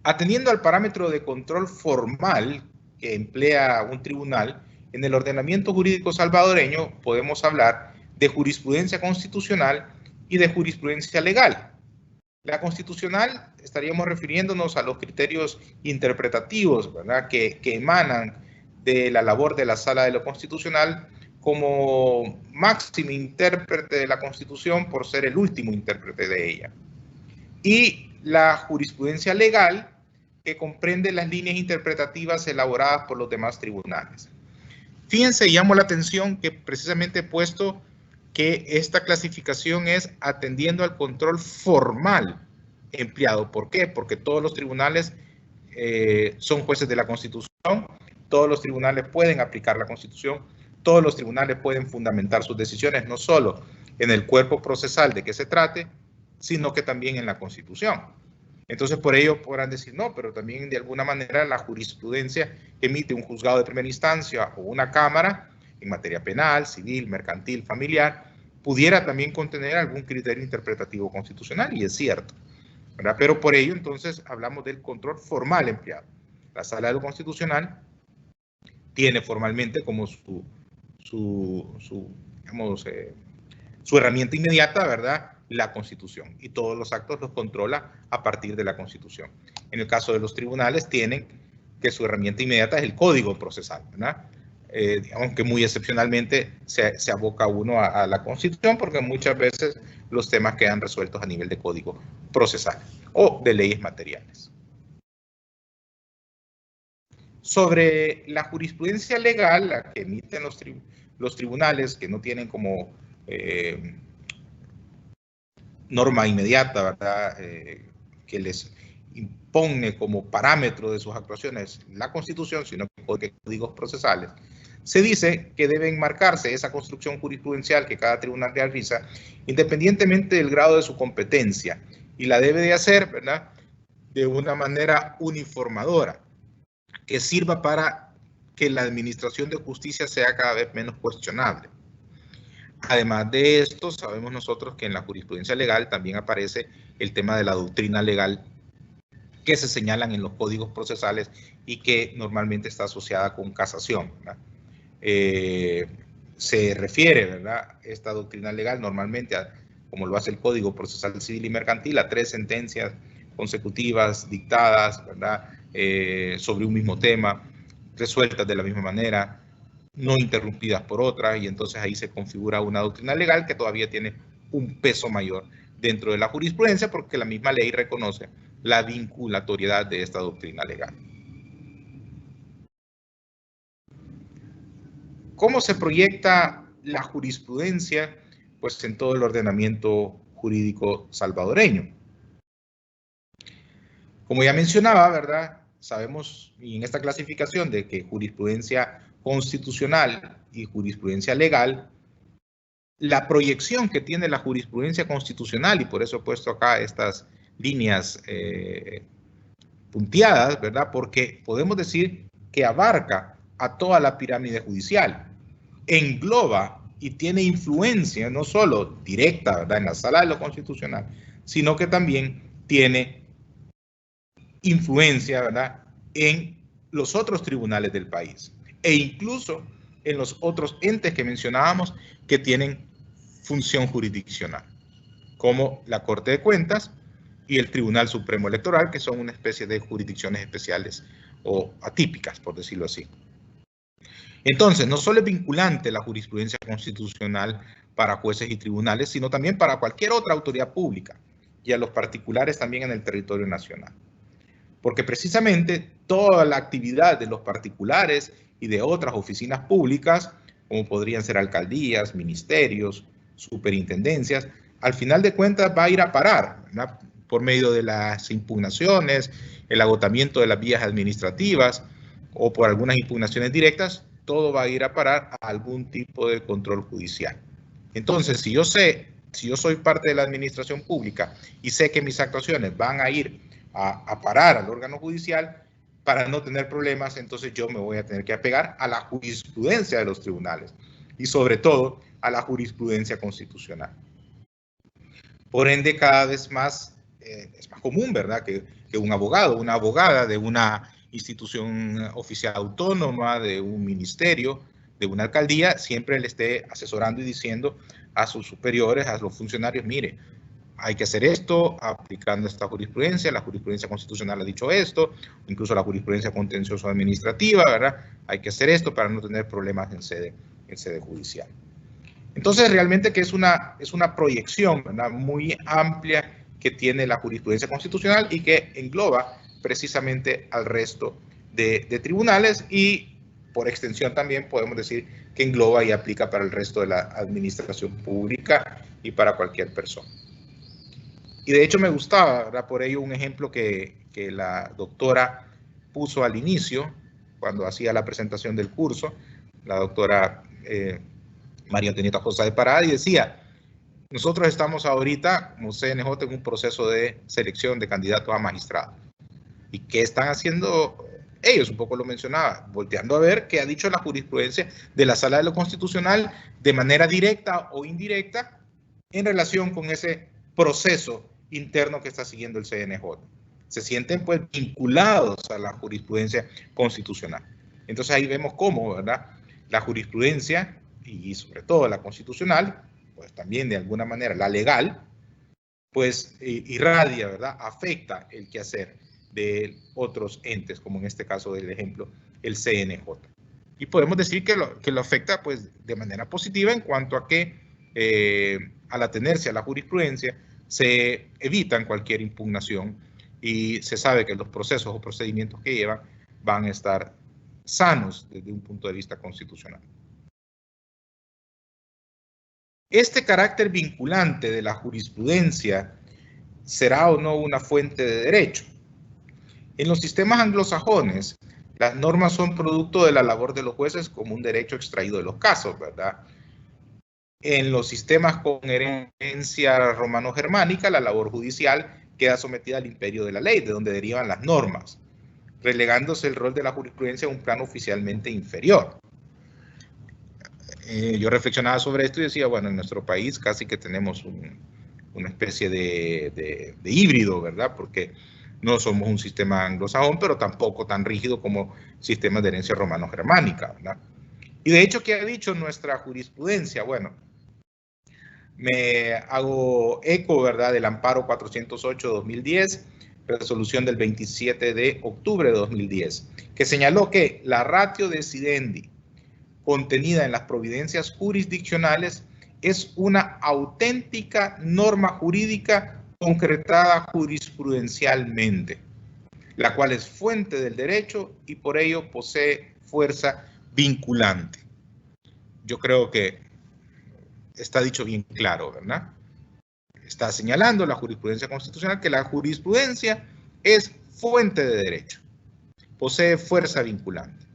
Atendiendo al parámetro de control formal que emplea un tribunal, en el ordenamiento jurídico salvadoreño podemos hablar de jurisprudencia constitucional y de jurisprudencia legal. La constitucional estaríamos refiriéndonos a los criterios interpretativos, ¿verdad?, que emanan de la labor de la Sala de lo Constitucional como máximo intérprete de la Constitución por ser el último intérprete de ella. Y la jurisprudencia legal, que comprende las líneas interpretativas elaboradas por los demás tribunales. Fíjense, llamo la atención que precisamente he puesto que esta clasificación es atendiendo al control formal empleado. ¿Por qué? Porque todos los tribunales son jueces de la Constitución, todos los tribunales pueden aplicar la Constitución, todos los tribunales pueden fundamentar sus decisiones, no solo en el cuerpo procesal de que se trate, sino que también en la Constitución. Entonces, por ello podrán decir, no, pero también de alguna manera la jurisprudencia que emite un juzgado de primera instancia o una cámara en materia penal, civil, mercantil, familiar, pudiera también contener algún criterio interpretativo constitucional, y es cierto, ¿verdad? Pero por ello, entonces, hablamos del control formal empleado. La Sala de lo Constitucional tiene formalmente como su herramienta inmediata, ¿verdad?, la Constitución, y todos los actos los controla a partir de la Constitución. En el caso de los tribunales tienen que su herramienta inmediata es el Código Procesal, ¿verdad? Digamos que muy excepcionalmente se aboca uno a la Constitución, porque muchas veces los temas quedan resueltos a nivel de Código Procesal o de leyes materiales. Sobre la jurisprudencia legal, la que emiten los tribunales, que no tienen como norma inmediata, ¿verdad?, que les impone como parámetro de sus actuaciones la Constitución, sino que códigos procesales, se dice que debe enmarcarse esa construcción jurisprudencial que cada tribunal realiza, independientemente del grado de su competencia, y la debe de hacer, ¿verdad?, de una manera uniformadora, que sirva para que la administración de justicia sea cada vez menos cuestionable. Además de esto, sabemos nosotros que en la jurisprudencia legal también aparece el tema de la doctrina legal que se señalan en los códigos procesales y que normalmente está asociada con casación, ¿verdad? Se refiere, ¿verdad?, esta doctrina legal normalmente, como lo hace el Código Procesal Civil y Mercantil, a 3 sentencias consecutivas dictadas, ¿verdad?, sobre un mismo tema, resueltas de la misma manera, no interrumpidas por otras, y entonces ahí se configura una doctrina legal que todavía tiene un peso mayor dentro de la jurisprudencia, porque la misma ley reconoce la vinculatoriedad de esta doctrina legal. ¿Cómo se proyecta la jurisprudencia? Pues en todo el ordenamiento jurídico salvadoreño. Como ya mencionaba, ¿verdad?, sabemos, y en esta clasificación, de que jurisprudencia constitucional y jurisprudencia legal, la proyección que tiene la jurisprudencia constitucional, y por eso he puesto acá estas líneas punteadas, ¿verdad?, porque podemos decir que abarca a toda la pirámide judicial, engloba y tiene influencia no solo directa, ¿verdad?, en la Sala de lo Constitucional, sino que también tiene influencia, ¿verdad?, en los otros tribunales del país, e incluso en los otros entes que mencionábamos que tienen función jurisdiccional, como la Corte de Cuentas y el Tribunal Supremo Electoral, que son una especie de jurisdicciones especiales o atípicas, por decirlo así. Entonces, no solo es vinculante la jurisprudencia constitucional para jueces y tribunales, sino también para cualquier otra autoridad pública y a los particulares también en el territorio nacional. Porque precisamente toda la actividad de los particulares y de otras oficinas públicas, como podrían ser alcaldías, ministerios, superintendencias, al final de cuentas va a ir a parar, ¿verdad?, por medio de las impugnaciones, el agotamiento de las vías administrativas o por algunas impugnaciones directas, todo va a ir a parar a algún tipo de control judicial. Entonces, si yo soy parte de la administración pública y sé que mis actuaciones van a ir a parar al órgano judicial, para no tener problemas, entonces yo me voy a tener que apegar a la jurisprudencia de los tribunales y sobre todo a la jurisprudencia constitucional. Por ende, cada vez más es más común, ¿verdad?, que un abogado, una abogada de una institución oficial autónoma, de un ministerio, de una alcaldía, siempre le esté asesorando y diciendo a sus superiores, a los funcionarios, mire, hay que hacer esto aplicando esta jurisprudencia, la jurisprudencia constitucional ha dicho esto, incluso la jurisprudencia contencioso administrativa, ¿verdad? Hay que hacer esto para no tener problemas en sede judicial. Entonces, realmente que es una proyección, ¿verdad?, muy amplia que tiene la jurisprudencia constitucional y que engloba precisamente al resto de tribunales y por extensión también podemos decir que engloba y aplica para el resto de la administración pública y para cualquier persona. Y de hecho me gustaba, ¿verdad?, por ello un ejemplo que la doctora puso al inicio, cuando hacía la presentación del curso, la doctora María Antonieta José de Parada, y decía, nosotros estamos ahorita como CNJ en un proceso de selección de candidatos a magistrados. ¿Y qué están haciendo ellos? Un poco lo mencionaba, volteando a ver qué ha dicho la jurisprudencia de la Sala de lo Constitucional de manera directa o indirecta en relación con ese proceso interno que está siguiendo el CNJ. Se sienten pues vinculados a la jurisprudencia constitucional. Entonces ahí vemos cómo, ¿verdad?, la jurisprudencia y sobre todo la constitucional, pues también de alguna manera la legal, pues irradia, ¿verdad?, afecta el quehacer de otros entes, como en este caso del ejemplo, el CNJ. Y podemos decir que lo afecta pues de manera positiva en cuanto a que al atenerse a la jurisprudencia se evitan cualquier impugnación y se sabe que los procesos o procedimientos que llevan van a estar sanos desde un punto de vista constitucional. Este carácter vinculante de la jurisprudencia será o no una fuente de derecho. En los sistemas anglosajones, las normas son producto de la labor de los jueces como un derecho extraído de los casos, ¿verdad? En los sistemas con herencia romano-germánica, la labor judicial queda sometida al imperio de la ley, de donde derivan las normas, relegándose el rol de la jurisprudencia a un plano oficialmente inferior. Yo reflexionaba sobre esto y decía, bueno, en nuestro país casi que tenemos una especie de híbrido, ¿verdad? Porque no somos un sistema anglosajón, pero tampoco tan rígido como sistemas de herencia romano-germánica, ¿verdad? Y de hecho, ¿qué ha dicho nuestra jurisprudencia? Bueno, me hago eco, ¿verdad?, del amparo 408-2010, resolución del 27 de octubre de 2010, que señaló que la ratio decidendi contenida en las providencias jurisdiccionales es una auténtica norma jurídica concretada jurisprudencialmente, la cual es fuente del derecho y por ello posee fuerza vinculante. Yo creo que está dicho bien claro, ¿verdad? Está señalando la jurisprudencia constitucional que la jurisprudencia es fuente de derecho, posee fuerza vinculante.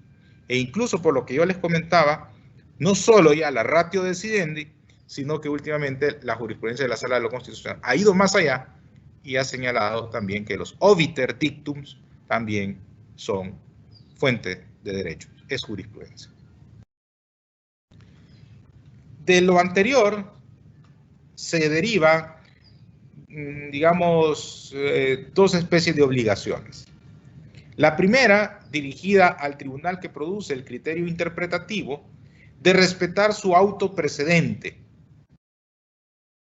E incluso por lo que yo les comentaba, no solo ya la ratio decidendi, sino que últimamente la jurisprudencia de la Sala de lo Constitucional ha ido más allá y ha señalado también que los obiter dictums también son fuente de derecho, es jurisprudencia. De lo anterior se deriva, digamos, dos especies de obligaciones. La primera, dirigida al tribunal que produce el criterio interpretativo, de respetar su auto precedente.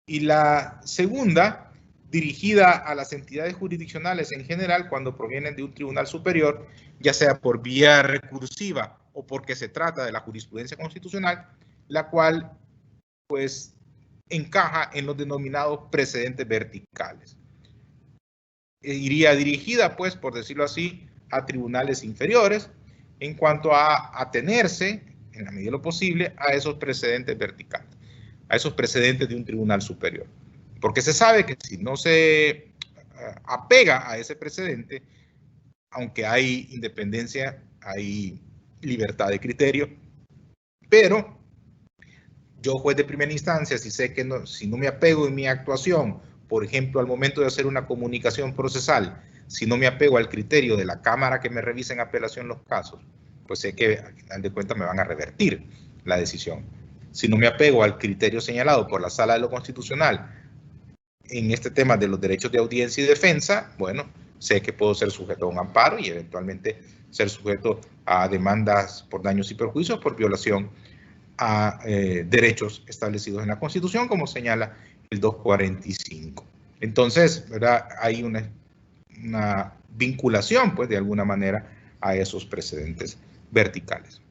Y la segunda, dirigida a las entidades jurisdiccionales en general cuando provienen de un tribunal superior, ya sea por vía recursiva o porque se trata de la jurisprudencia constitucional, la cual pues encaja en los denominados precedentes verticales. Iría dirigida, pues, por decirlo así, a tribunales inferiores en cuanto a atenerse, en la medida de lo posible, a esos precedentes verticales, a esos precedentes de un tribunal superior. Porque se sabe que si no se apega a ese precedente, aunque hay independencia, hay libertad de criterio, pero yo, juez de primera instancia, si sé que si no me apego en mi actuación, por ejemplo, al momento de hacer una comunicación procesal, si no me apego al criterio de la Cámara que me revisa en apelación los casos, pues sé que al final de cuentas me van a revertir la decisión. Si no me apego al criterio señalado por la Sala de lo Constitucional en este tema de los derechos de audiencia y defensa, bueno, sé que puedo ser sujeto a un amparo y eventualmente ser sujeto a demandas por daños y perjuicios por violación a derechos establecidos en la Constitución, como señala el 245. Entonces, ¿verdad? Hay una vinculación, pues, de alguna manera a esos precedentes verticales.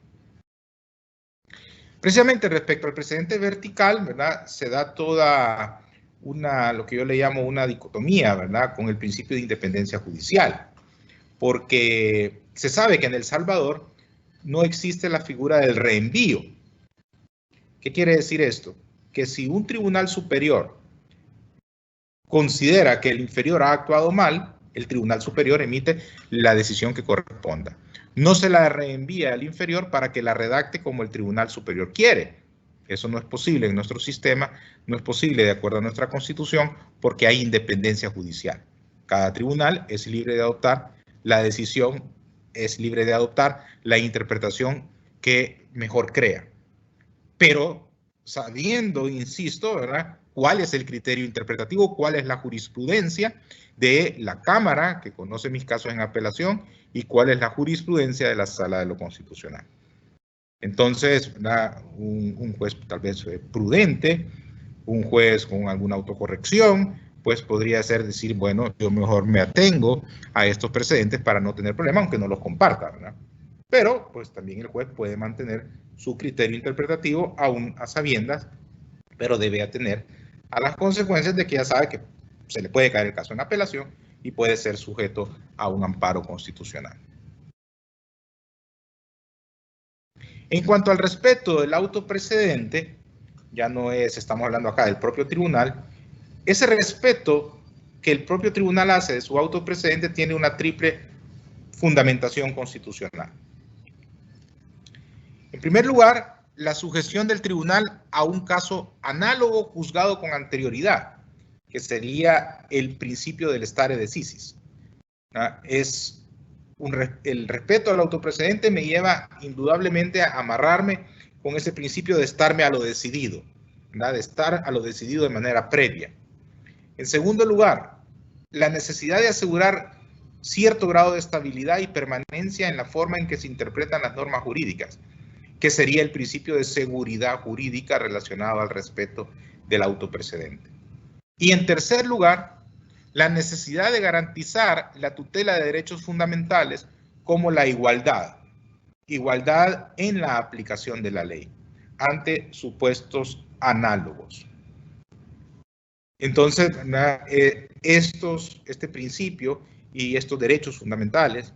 Precisamente respecto al precedente vertical, ¿verdad? Se da toda lo que yo le llamo una dicotomía, ¿verdad? Con el principio de independencia judicial, porque se sabe que en El Salvador no existe la figura del reenvío. ¿Qué quiere decir esto? Que si un tribunal superior considera que el inferior ha actuado mal, el tribunal superior emite la decisión que corresponda. No se la reenvía al inferior para que la redacte como el tribunal superior quiere. Eso no es posible en nuestro sistema, no es posible de acuerdo a nuestra Constitución, porque hay independencia judicial. Cada tribunal es libre de adoptar la decisión, es libre de adoptar la interpretación que mejor crea. Pero sabiendo, insisto, ¿verdad?, cuál es el criterio interpretativo, cuál es la jurisprudencia de la Cámara, que conoce mis casos en apelación, y cuál es la jurisprudencia de la Sala de lo Constitucional. Entonces, un juez tal vez prudente, un juez con alguna autocorrección, pues podría ser decir, bueno, yo mejor me atengo a estos precedentes para no tener problema, aunque no los comparta, ¿verdad? Pero, pues también el juez puede mantener su criterio interpretativo aún a sabiendas, pero debe atender a las consecuencias de que ya sabe que se le puede caer el caso en apelación y puede ser sujeto a un amparo constitucional. En cuanto al respeto del auto precedente, ya no estamos hablando acá del propio tribunal, ese respeto que el propio tribunal hace de su auto precedente tiene una triple fundamentación constitucional. En primer lugar, la sujeción del tribunal a un caso análogo juzgado con anterioridad, que sería el principio del stare decisis. El respeto al autoprecedente me lleva indudablemente a amarrarme con ese principio de estarme a lo decidido, ¿verdad? De estar a lo decidido de manera previa. En segundo lugar, la necesidad de asegurar cierto grado de estabilidad y permanencia en la forma en que se interpretan las normas jurídicas, que sería el principio de seguridad jurídica relacionado al respeto del autoprecedente. Y en tercer lugar, la necesidad de garantizar la tutela de derechos fundamentales como la igualdad en la aplicación de la ley ante supuestos análogos. Entonces, este principio y estos derechos fundamentales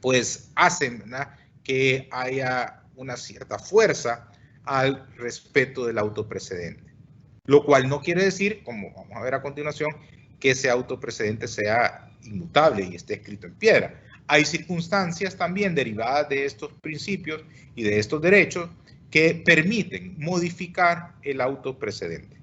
pues hacen, ¿verdad?, que haya una cierta fuerza al respeto del autoprecedente, lo cual no quiere decir, como vamos a ver a continuación, que ese autoprecedente sea inmutable y esté escrito en piedra. Hay circunstancias también derivadas de estos principios y de estos derechos que permiten modificar el autoprecedente.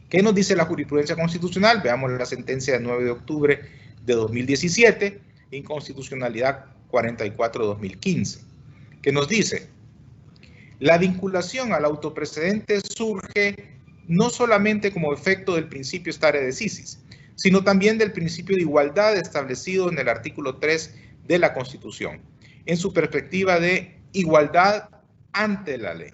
¿Qué nos dice la jurisprudencia constitucional? Veamos la sentencia del 9 de octubre de 2017, inconstitucionalidad 44-2015, que nos dice: la vinculación al autoprecedente surge no solamente como efecto del principio stare decisis, sino también del principio de igualdad establecido en el artículo 3 de la Constitución, en su perspectiva de igualdad ante la ley,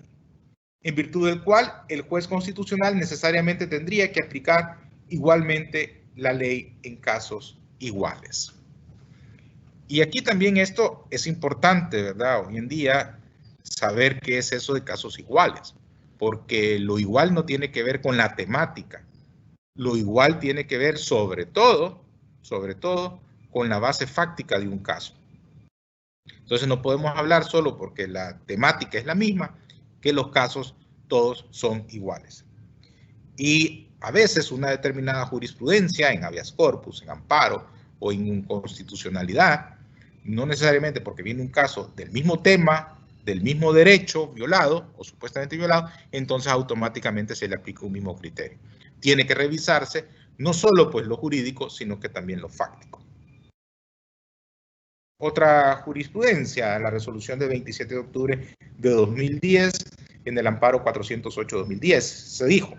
en virtud del cual el juez constitucional necesariamente tendría que aplicar igualmente la ley en casos iguales. Y aquí también esto es importante, ¿verdad? Hoy en día saber qué es eso de casos iguales, porque lo igual no tiene que ver con la temática. Lo igual tiene que ver sobre todo, con la base fáctica de un caso. Entonces no podemos hablar solo porque la temática es la misma, que los casos todos son iguales. Y a veces una determinada jurisprudencia en habeas corpus, en amparo o en inconstitucionalidad, no necesariamente porque viene un caso del mismo tema, del mismo derecho violado o supuestamente violado, entonces automáticamente se le aplica un mismo criterio. Tiene que revisarse no solo pues lo jurídico, sino que también lo fáctico. Otra jurisprudencia, la resolución de 27 de octubre de 2010, en el amparo 408-2010, se dijo: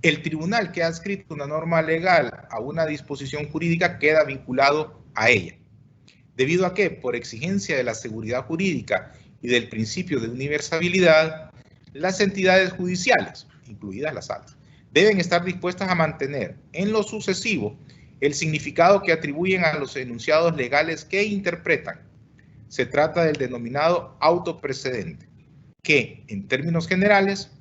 el tribunal que ha adscrito una norma legal a una disposición jurídica queda vinculado a ella. ¿Debido a qué? Por exigencia de la seguridad jurídica y del principio de universalidad, las entidades judiciales, incluidas las salas, deben estar dispuestas a mantener en lo sucesivo el significado que atribuyen a los enunciados legales que interpretan. Se trata del denominado autoprecedente, que, en términos generales,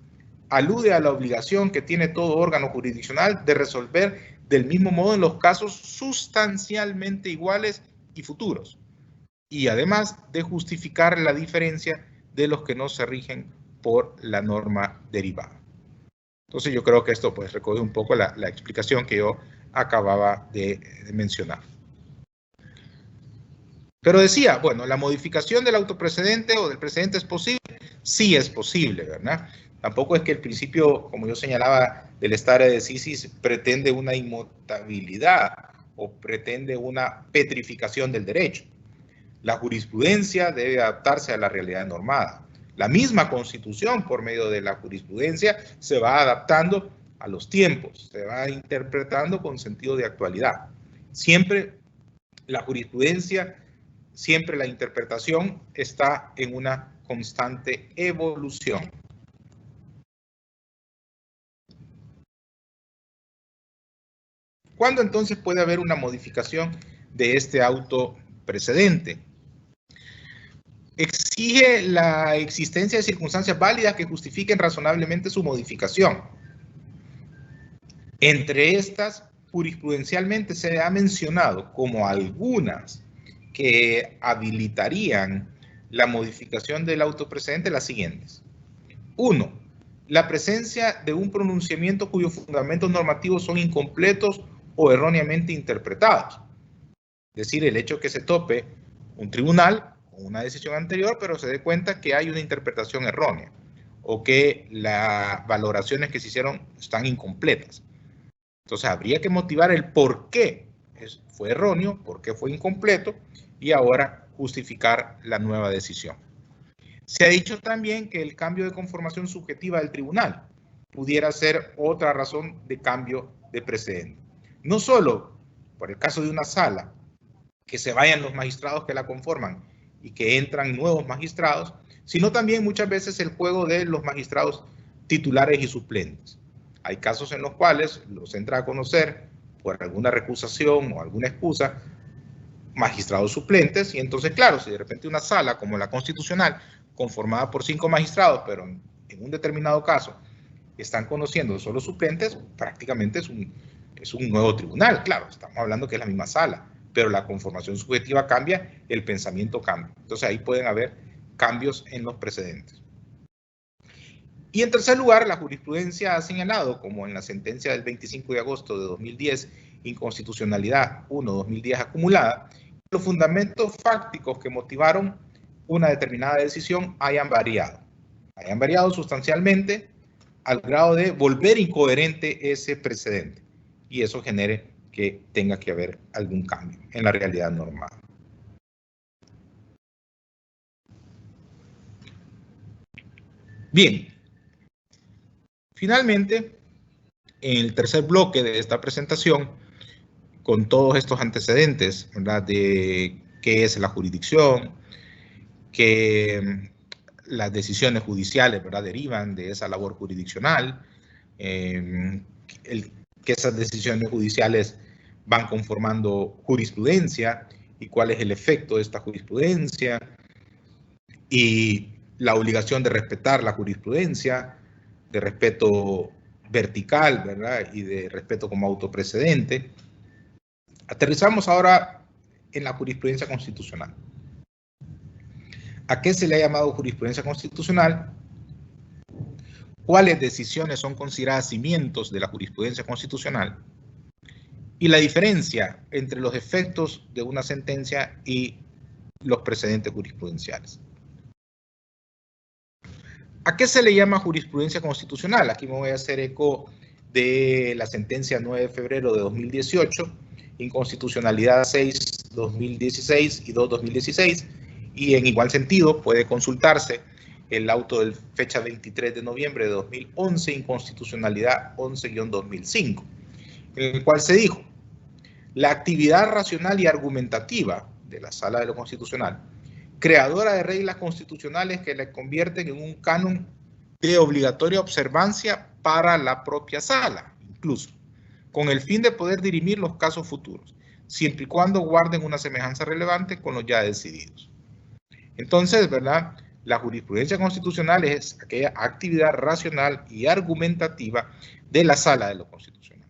alude a la obligación que tiene todo órgano jurisdiccional de resolver del mismo modo en los casos sustancialmente iguales y futuros, y además de justificar la diferencia de los que no se rigen por la norma derivada. Entonces yo creo que esto pues recoge un poco la explicación que yo acababa de mencionar. Pero decía, bueno, la modificación del autoprecedente o del precedente es posible. Sí es posible, ¿verdad? Tampoco es que el principio, como yo señalaba, del stare decisis pretende una inmutabilidad o pretende una petrificación del derecho. La jurisprudencia debe adaptarse a la realidad normada. La misma Constitución, por medio de la jurisprudencia, se va adaptando a los tiempos, se va interpretando con sentido de actualidad. Siempre la jurisprudencia, siempre la interpretación está en una constante evolución. ¿Cuándo entonces puede haber una modificación de este autoprecedente? Exige la existencia de circunstancias válidas que justifiquen razonablemente su modificación. Entre estas, jurisprudencialmente se ha mencionado como algunas que habilitarían la modificación del autoprecedente las siguientes. 1. La presencia de un pronunciamiento cuyos fundamentos normativos son incompletos o erróneamente interpretados. Es decir, el hecho que se tope un tribunal con una decisión anterior, pero se dé cuenta que hay una interpretación errónea o que las valoraciones que se hicieron están incompletas. Entonces, habría que motivar el por qué fue erróneo, por qué fue incompleto y ahora justificar la nueva decisión. Se ha dicho también que el cambio de conformación subjetiva del tribunal pudiera ser otra razón de cambio de precedente. No solo por el caso de una sala, que se vayan los magistrados que la conforman y que entran nuevos magistrados, sino también muchas veces el juego de los magistrados titulares y suplentes. Hay casos en los cuales los entra a conocer por alguna recusación o alguna excusa magistrados suplentes y entonces, claro, si de repente una sala como la constitucional, conformada por 5 magistrados, pero en un determinado caso están conociendo solo suplentes, prácticamente es un nuevo tribunal. Claro, estamos hablando que es la misma sala, pero la conformación subjetiva cambia, el pensamiento cambia. Entonces ahí pueden haber cambios en los precedentes. Y en tercer lugar, la jurisprudencia ha señalado, como en la sentencia del 25 de agosto de 2010, inconstitucionalidad 1-2010 acumulada, los fundamentos fácticos que motivaron una determinada decisión hayan variado sustancialmente al grado de volver incoherente ese precedente y eso genere que tenga que haber algún cambio en la realidad normal. Bien, finalmente, en el tercer bloque de esta presentación, con todos estos antecedentes, ¿verdad?, de qué es la jurisdicción, que las decisiones judiciales, ¿verdad?, derivan de esa labor jurisdiccional, que esas decisiones judiciales van conformando jurisprudencia y cuál es el efecto de esta jurisprudencia y la obligación de respetar la jurisprudencia, de respeto vertical, ¿verdad?, y de respeto como autoprecedente. Aterrizamos ahora en la jurisprudencia constitucional. ¿A qué se le ha llamado jurisprudencia constitucional? ¿Cuáles decisiones son consideradas cimientos de la jurisprudencia constitucional? Y la diferencia entre los efectos de una sentencia y los precedentes jurisprudenciales. ¿A qué se le llama jurisprudencia constitucional? Aquí me voy a hacer eco de la sentencia 9 de febrero de 2018, inconstitucionalidad 6-2016 y 2-2016, y en igual sentido puede consultarse el auto de fecha 23 de noviembre de 2011, inconstitucionalidad 11-2005, en el cual se dijo: la actividad racional y argumentativa de la Sala de lo Constitucional, creadora de reglas constitucionales que la convierten en un canon de obligatoria observancia para la propia Sala, incluso, con el fin de poder dirimir los casos futuros, siempre y cuando guarden una semejanza relevante con los ya decididos. Entonces, ¿verdad?, la jurisprudencia constitucional es aquella actividad racional y argumentativa de la Sala de lo Constitucional.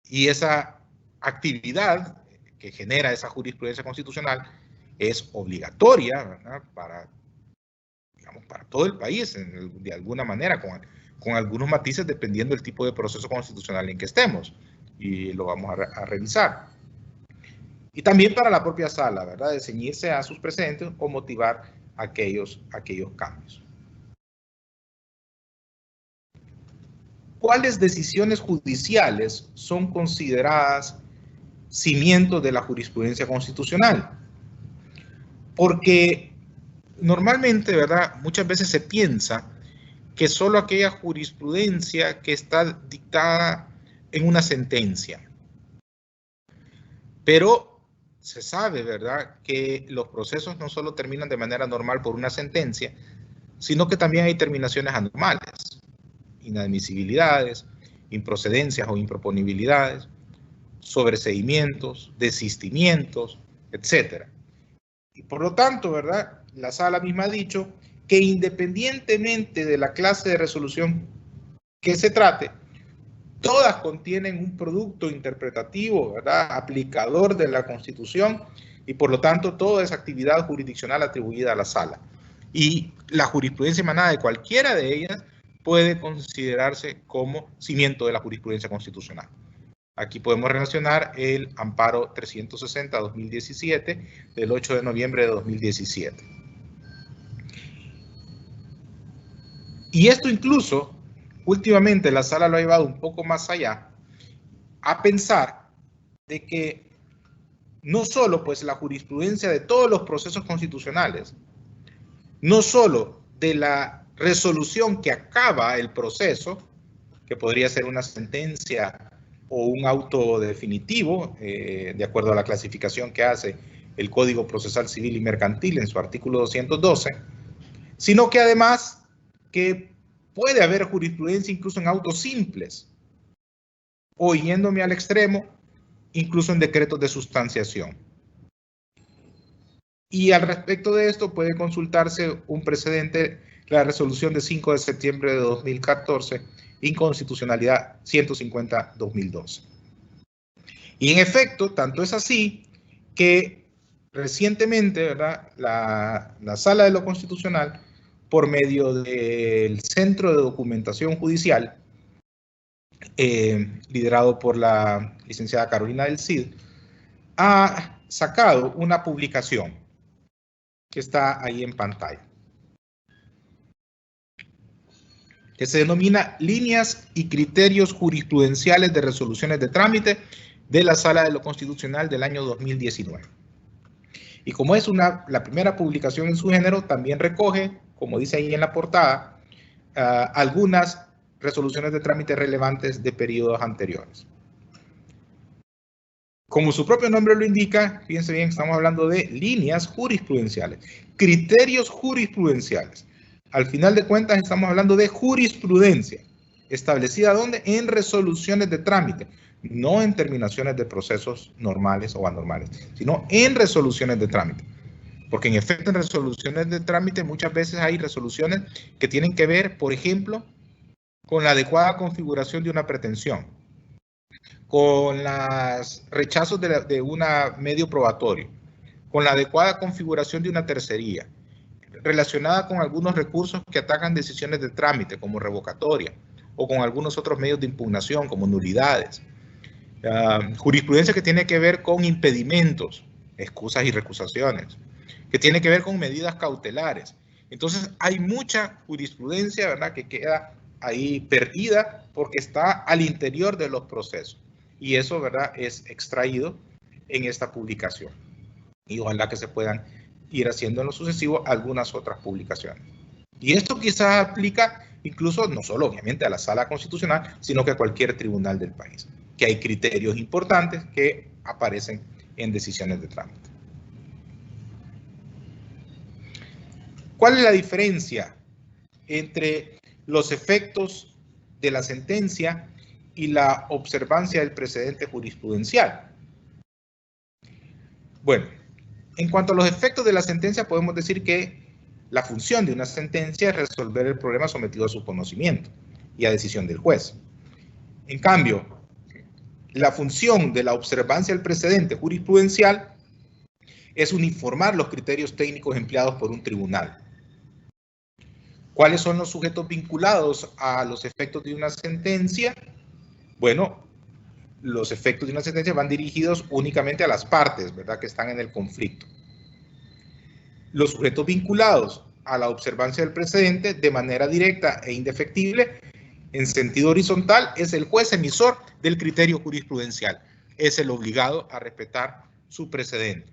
Y esa actividad que genera esa jurisprudencia constitucional es obligatoria, ¿verdad?, para, digamos, para todo el país, de alguna manera, con algunos matices dependiendo del tipo de proceso constitucional en que estemos. Y lo vamos a revisar. Y también para la propia Sala, ¿verdad?, de ceñirse a sus precedentes o motivar aquellos cambios. ¿Cuáles decisiones judiciales son consideradas cimientos de la jurisprudencia constitucional? Porque normalmente, ¿verdad?, muchas veces se piensa que solo aquella jurisprudencia que está dictada en una sentencia. Pero se sabe, ¿verdad?, que los procesos no solo terminan de manera normal por una sentencia, sino que también hay terminaciones anormales, inadmisibilidades, improcedencias o improponibilidades, sobreseimientos, desistimientos, etc. Y por lo tanto, ¿verdad?, la Sala misma ha dicho que independientemente de la clase de resolución que se trate, todas contienen un producto interpretativo, ¿verdad?, aplicador de la Constitución, y por lo tanto toda esa actividad jurisdiccional atribuida a la Sala. Y la jurisprudencia emanada de cualquiera de ellas puede considerarse como cimiento de la jurisprudencia constitucional. Aquí podemos relacionar el amparo 360-2017 del 8 de noviembre de 2017. Y esto incluso, últimamente la Sala lo ha llevado un poco más allá, a pensar de que no solo pues la jurisprudencia de todos los procesos constitucionales, no solo de la resolución que acaba el proceso, que podría ser una sentencia o un auto definitivo, de acuerdo a la clasificación que hace el Código Procesal Civil y Mercantil en su artículo 212, sino que además que puede haber jurisprudencia incluso en autos simples, o yéndome al extremo, incluso en decretos de sustanciación. Y al respecto de esto puede consultarse un precedente, la resolución de 5 de septiembre de 2014, inconstitucionalidad 150-2012. Y en efecto, tanto es así que recientemente, ¿verdad?, la Sala de lo Constitucional, por medio del Centro de Documentación Judicial, liderado por la licenciada Carolina del Cid, ha sacado una publicación que está ahí en pantalla, que se denomina Líneas y Criterios Jurisprudenciales de Resoluciones de Trámite de la Sala de lo Constitucional del año 2019. Y como es la primera publicación en su género, también recoge, como dice ahí en la portada, algunas resoluciones de trámite relevantes de periodos anteriores. Como su propio nombre lo indica, fíjense bien, estamos hablando de líneas jurisprudenciales, criterios jurisprudenciales. Al final de cuentas estamos hablando de jurisprudencia, establecida ¿dónde? En resoluciones de trámite, no en terminaciones de procesos normales o anormales, sino en resoluciones de trámite. Porque en efecto en resoluciones de trámite muchas veces hay resoluciones que tienen que ver, por ejemplo, con la adecuada configuración de una pretensión, con los rechazos de un medio probatorio, con la adecuada configuración de una tercería, relacionada con algunos recursos que atacan decisiones de trámite, como revocatoria, o con algunos otros medios de impugnación, como nulidades. Jurisprudencia que tiene que ver con impedimentos, excusas y recusaciones, que tiene que ver con medidas cautelares. Entonces, hay mucha jurisprudencia, ¿verdad?, que queda ahí perdida porque está al interior de los procesos. Y eso, ¿verdad?, es extraído en esta publicación. Y ojalá que se puedan ir haciendo en lo sucesivo algunas otras publicaciones. Y esto quizás aplica incluso no solo obviamente a la Sala Constitucional, sino que a cualquier tribunal del país, que hay criterios importantes que aparecen en decisiones de trámite. ¿Cuál es la diferencia entre los efectos de la sentencia y la observancia del precedente jurisprudencial? Bueno, en cuanto a los efectos de la sentencia, podemos decir que la función de una sentencia es resolver el problema sometido a su conocimiento y a decisión del juez. En cambio, la función de la observancia del precedente jurisprudencial es uniformar los criterios técnicos empleados por un tribunal. ¿Cuáles son los sujetos vinculados a los efectos de una sentencia? Bueno, los efectos de una sentencia van dirigidos únicamente a las partes, ¿verdad?, que están en el conflicto. Los sujetos vinculados a la observancia del precedente de manera directa e indefectible en sentido horizontal es el juez emisor del criterio jurisprudencial. Es el obligado a respetar su precedente.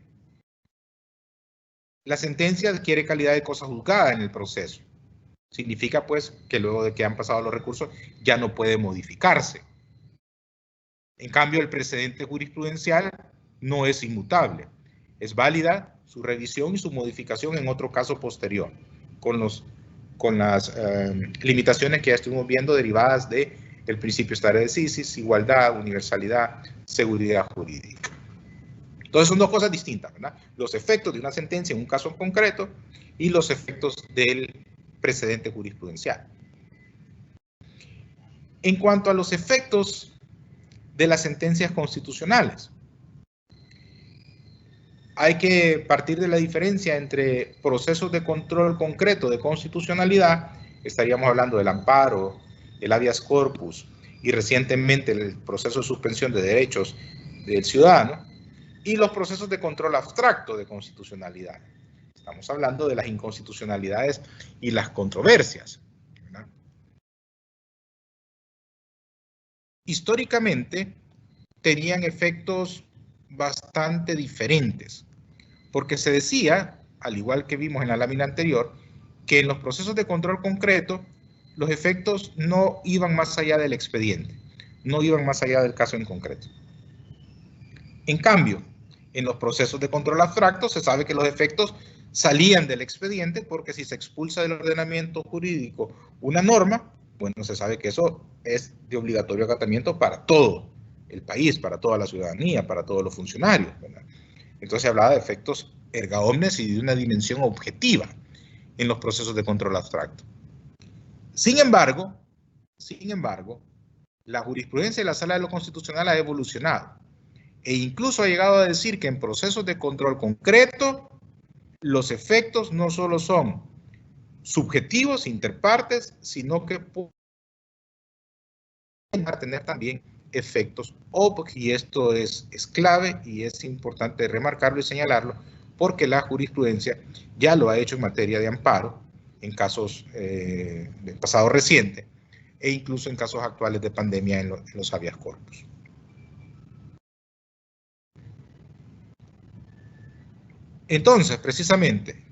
La sentencia adquiere calidad de cosa juzgada en el proceso. Significa pues que luego de que han pasado los recursos ya no puede modificarse. En cambio, el precedente jurisprudencial no es inmutable. Es válida su revisión y su modificación en otro caso posterior, con las limitaciones que ya estuvimos viendo derivadas del principio stare decisis, igualdad, universalidad, seguridad jurídica. Entonces son dos cosas distintas, ¿verdad? Los efectos de una sentencia en un caso concreto y los efectos del precedente jurisprudencial. En cuanto a los efectos de las sentencias constitucionales, hay que partir de la diferencia entre procesos de control concreto de constitucionalidad, estaríamos hablando del amparo, el habeas corpus y recientemente el proceso de suspensión de derechos del ciudadano, y los procesos de control abstracto de constitucionalidad. Estamos hablando de las inconstitucionalidades y las controversias, ¿verdad? Históricamente tenían efectos bastante diferentes, porque se decía, al igual que vimos en la lámina anterior, que en los procesos de control concreto los efectos no iban más allá del expediente, no iban más allá del caso en concreto. En cambio, en los procesos de control abstracto se sabe que los efectos salían del expediente, porque si se expulsa del ordenamiento jurídico una norma, bueno, se sabe que eso es de obligatorio acatamiento para todo el país, para toda la ciudadanía, para todos los funcionarios, ¿verdad? Entonces se hablaba de efectos erga omnes y de una dimensión objetiva en los procesos de control abstracto. Sin embargo, la jurisprudencia de la Sala de lo Constitucional ha evolucionado e incluso ha llegado a decir que en procesos de control concreto los efectos no solo son subjetivos, interpartes, sino que pueden tener también efectos objetivos, y esto es clave y es importante remarcarlo y señalarlo, porque la jurisprudencia ya lo ha hecho en materia de amparo, en casos del pasado reciente, e incluso en casos actuales de pandemia en los habeas corpus. Entonces, precisamente,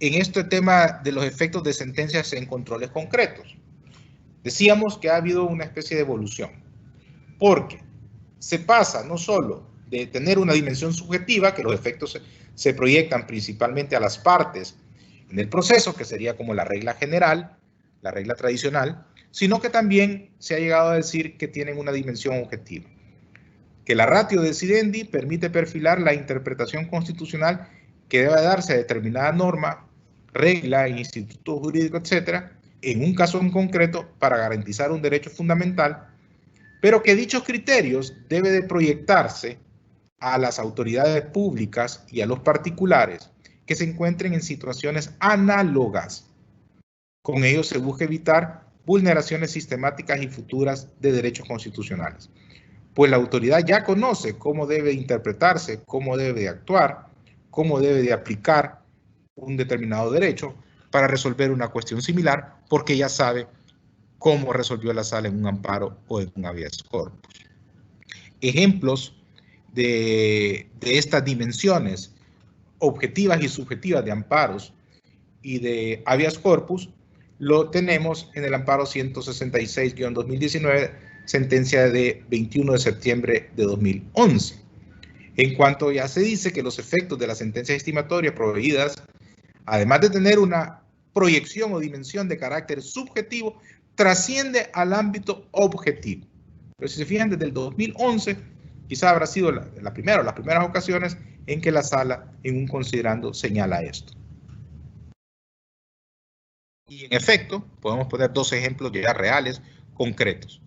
en este tema de los efectos de sentencias en controles concretos, decíamos que ha habido una especie de evolución, porque se pasa no solo de tener una dimensión subjetiva, que los efectos se proyectan principalmente a las partes en el proceso, que sería como la regla general, la regla tradicional, sino que también se ha llegado a decir que tienen una dimensión objetiva, que la ratio decidendi permite perfilar la interpretación constitucional que debe darse a determinada norma, regla, instituto jurídico, etcétera, en un caso en concreto para garantizar un derecho fundamental, pero que dichos criterios deben de proyectarse a las autoridades públicas y a los particulares que se encuentren en situaciones análogas. Con ello se busca evitar vulneraciones sistemáticas y futuras de derechos constitucionales, pues la autoridad ya conoce cómo debe interpretarse, cómo debe actuar, cómo debe de aplicar un determinado derecho para resolver una cuestión similar, porque ya sabe cómo resolvió la sala en un amparo o en un habeas corpus. Ejemplos de estas dimensiones objetivas y subjetivas de amparos y de habeas corpus lo tenemos en el amparo 166-2019, sentencia de 21 de septiembre de 2011. En cuanto ya se dice que los efectos de las sentencias estimatorias proveídas, además de tener una proyección o dimensión de carácter subjetivo, trasciende al ámbito objetivo. Pero si se fijan, desde el 2011, quizá habrá sido las primeras ocasiones en que la sala, en un considerando, señala esto. Y en efecto, podemos poner dos ejemplos ya reales, concretos.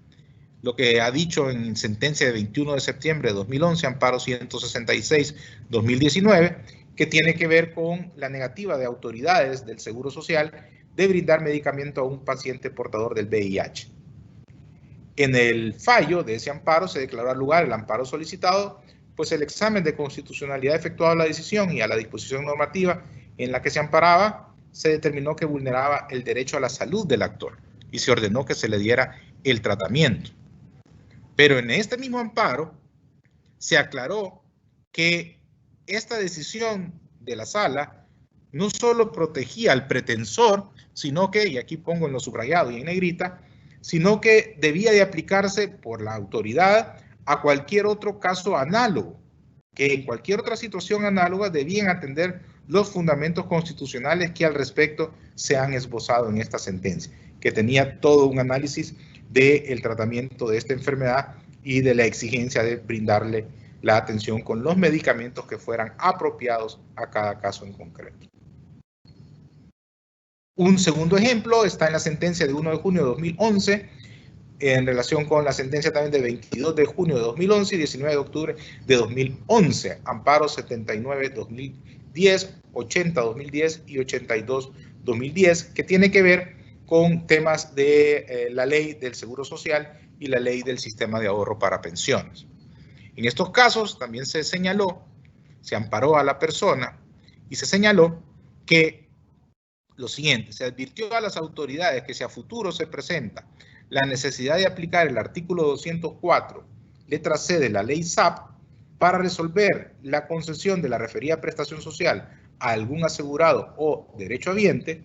Lo que ha dicho en sentencia de 21 de septiembre de 2011, amparo 166-2019, que tiene que ver con la negativa de autoridades del Seguro Social de brindar medicamento a un paciente portador del VIH. En el fallo de ese amparo se declaró al lugar el amparo solicitado, pues el examen de constitucionalidad efectuado a la decisión y a la disposición normativa en la que se amparaba, se determinó que vulneraba el derecho a la salud del actor y se ordenó que se le diera el tratamiento. Pero en este mismo amparo se aclaró que esta decisión de la sala no solo protegía al pretensor, sino que, y aquí pongo en lo subrayado y en negrita, sino que debía de aplicarse por la autoridad a cualquier otro caso análogo, que en cualquier otra situación análoga debían atender los fundamentos constitucionales que al respecto se han esbozado en esta sentencia, que tenía todo un análisis del tratamiento de esta enfermedad y de la exigencia de brindarle la atención con los medicamentos que fueran apropiados a cada caso en concreto. Un segundo ejemplo está en la sentencia de 1 de junio de 2011, en relación con la sentencia también de 22 de junio de 2011 y 19 de octubre de 2011, amparo 79-2010, 80-2010 y 82-2010, que tiene que ver con temas de la ley del Seguro Social y la ley del sistema de ahorro para pensiones. En estos casos también se señaló, se amparó a la persona y se señaló que lo siguiente: se advirtió a las autoridades que si a futuro se presenta la necesidad de aplicar el artículo 204, letra C de la ley SAP, para resolver la concesión de la referida prestación social a algún asegurado o derechohabiente,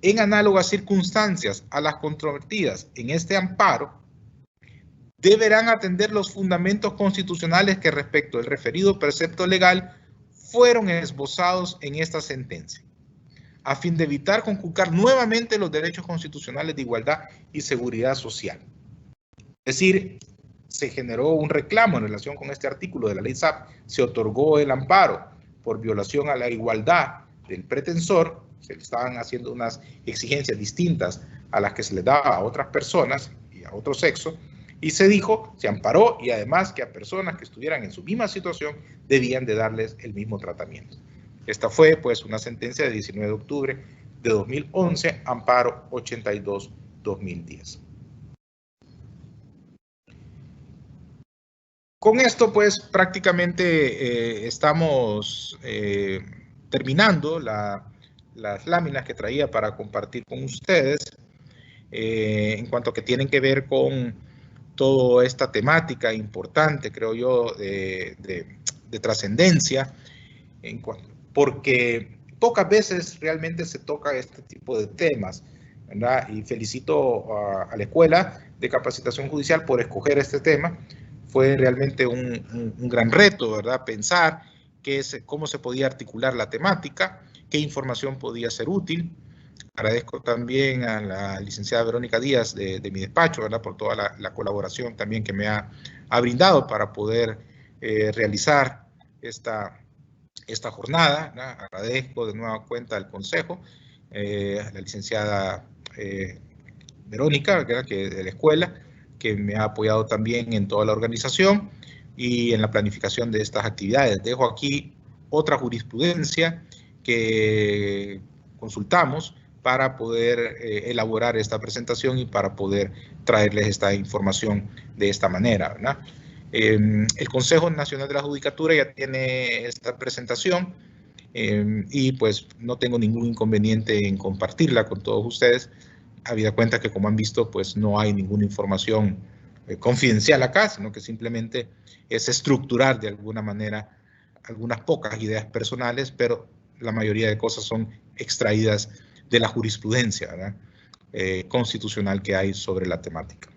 en análogas circunstancias a las controvertidas en este amparo, deberán atender los fundamentos constitucionales que respecto al referido precepto legal fueron esbozados en esta sentencia, a fin de evitar conculcar nuevamente los derechos constitucionales de igualdad y seguridad social. Es decir, se generó un reclamo en relación con este artículo de la ley SAP, se otorgó el amparo por violación a la igualdad del pretensor, se le estaban haciendo unas exigencias distintas a las que se le daba a otras personas y a otro sexo, y se dijo, se amparó, y además que a personas que estuvieran en su misma situación debían de darles el mismo tratamiento. Esta fue pues una sentencia de 19 de octubre de 2011, amparo 82-2010. Con esto pues prácticamente estamos terminando las láminas que traía para compartir con ustedes en cuanto a que tienen que ver con toda esta temática importante, creo yo, de trascendencia, porque pocas veces realmente se toca este tipo de temas, ¿verdad? Y felicito a la Escuela de Capacitación Judicial por escoger este tema. Fue realmente un gran reto, ¿verdad? Pensar cómo se podía articular la temática, qué información podía ser útil. Agradezco también a la licenciada Verónica Díaz de mi despacho, ¿verdad? Por toda la colaboración también que me ha brindado para poder realizar esta jornada, ¿no? Agradezco de nueva cuenta al Consejo, a la licenciada Verónica, ¿verdad? De la escuela, que me ha apoyado también en toda la organización y en la planificación de estas actividades. Dejo aquí otra jurisprudencia que consultamos para poder elaborar esta presentación y para poder traerles esta información de esta manera, ¿verdad? El Consejo Nacional de la Judicatura ya tiene esta presentación y pues no tengo ningún inconveniente en compartirla con todos ustedes, habida cuenta que, como han visto, pues no hay ninguna información confidencial acá, sino que simplemente es estructurar de alguna manera algunas pocas ideas personales, pero la mayoría de cosas son extraídas de la jurisprudencia, ¿verdad? Constitucional que hay sobre la temática.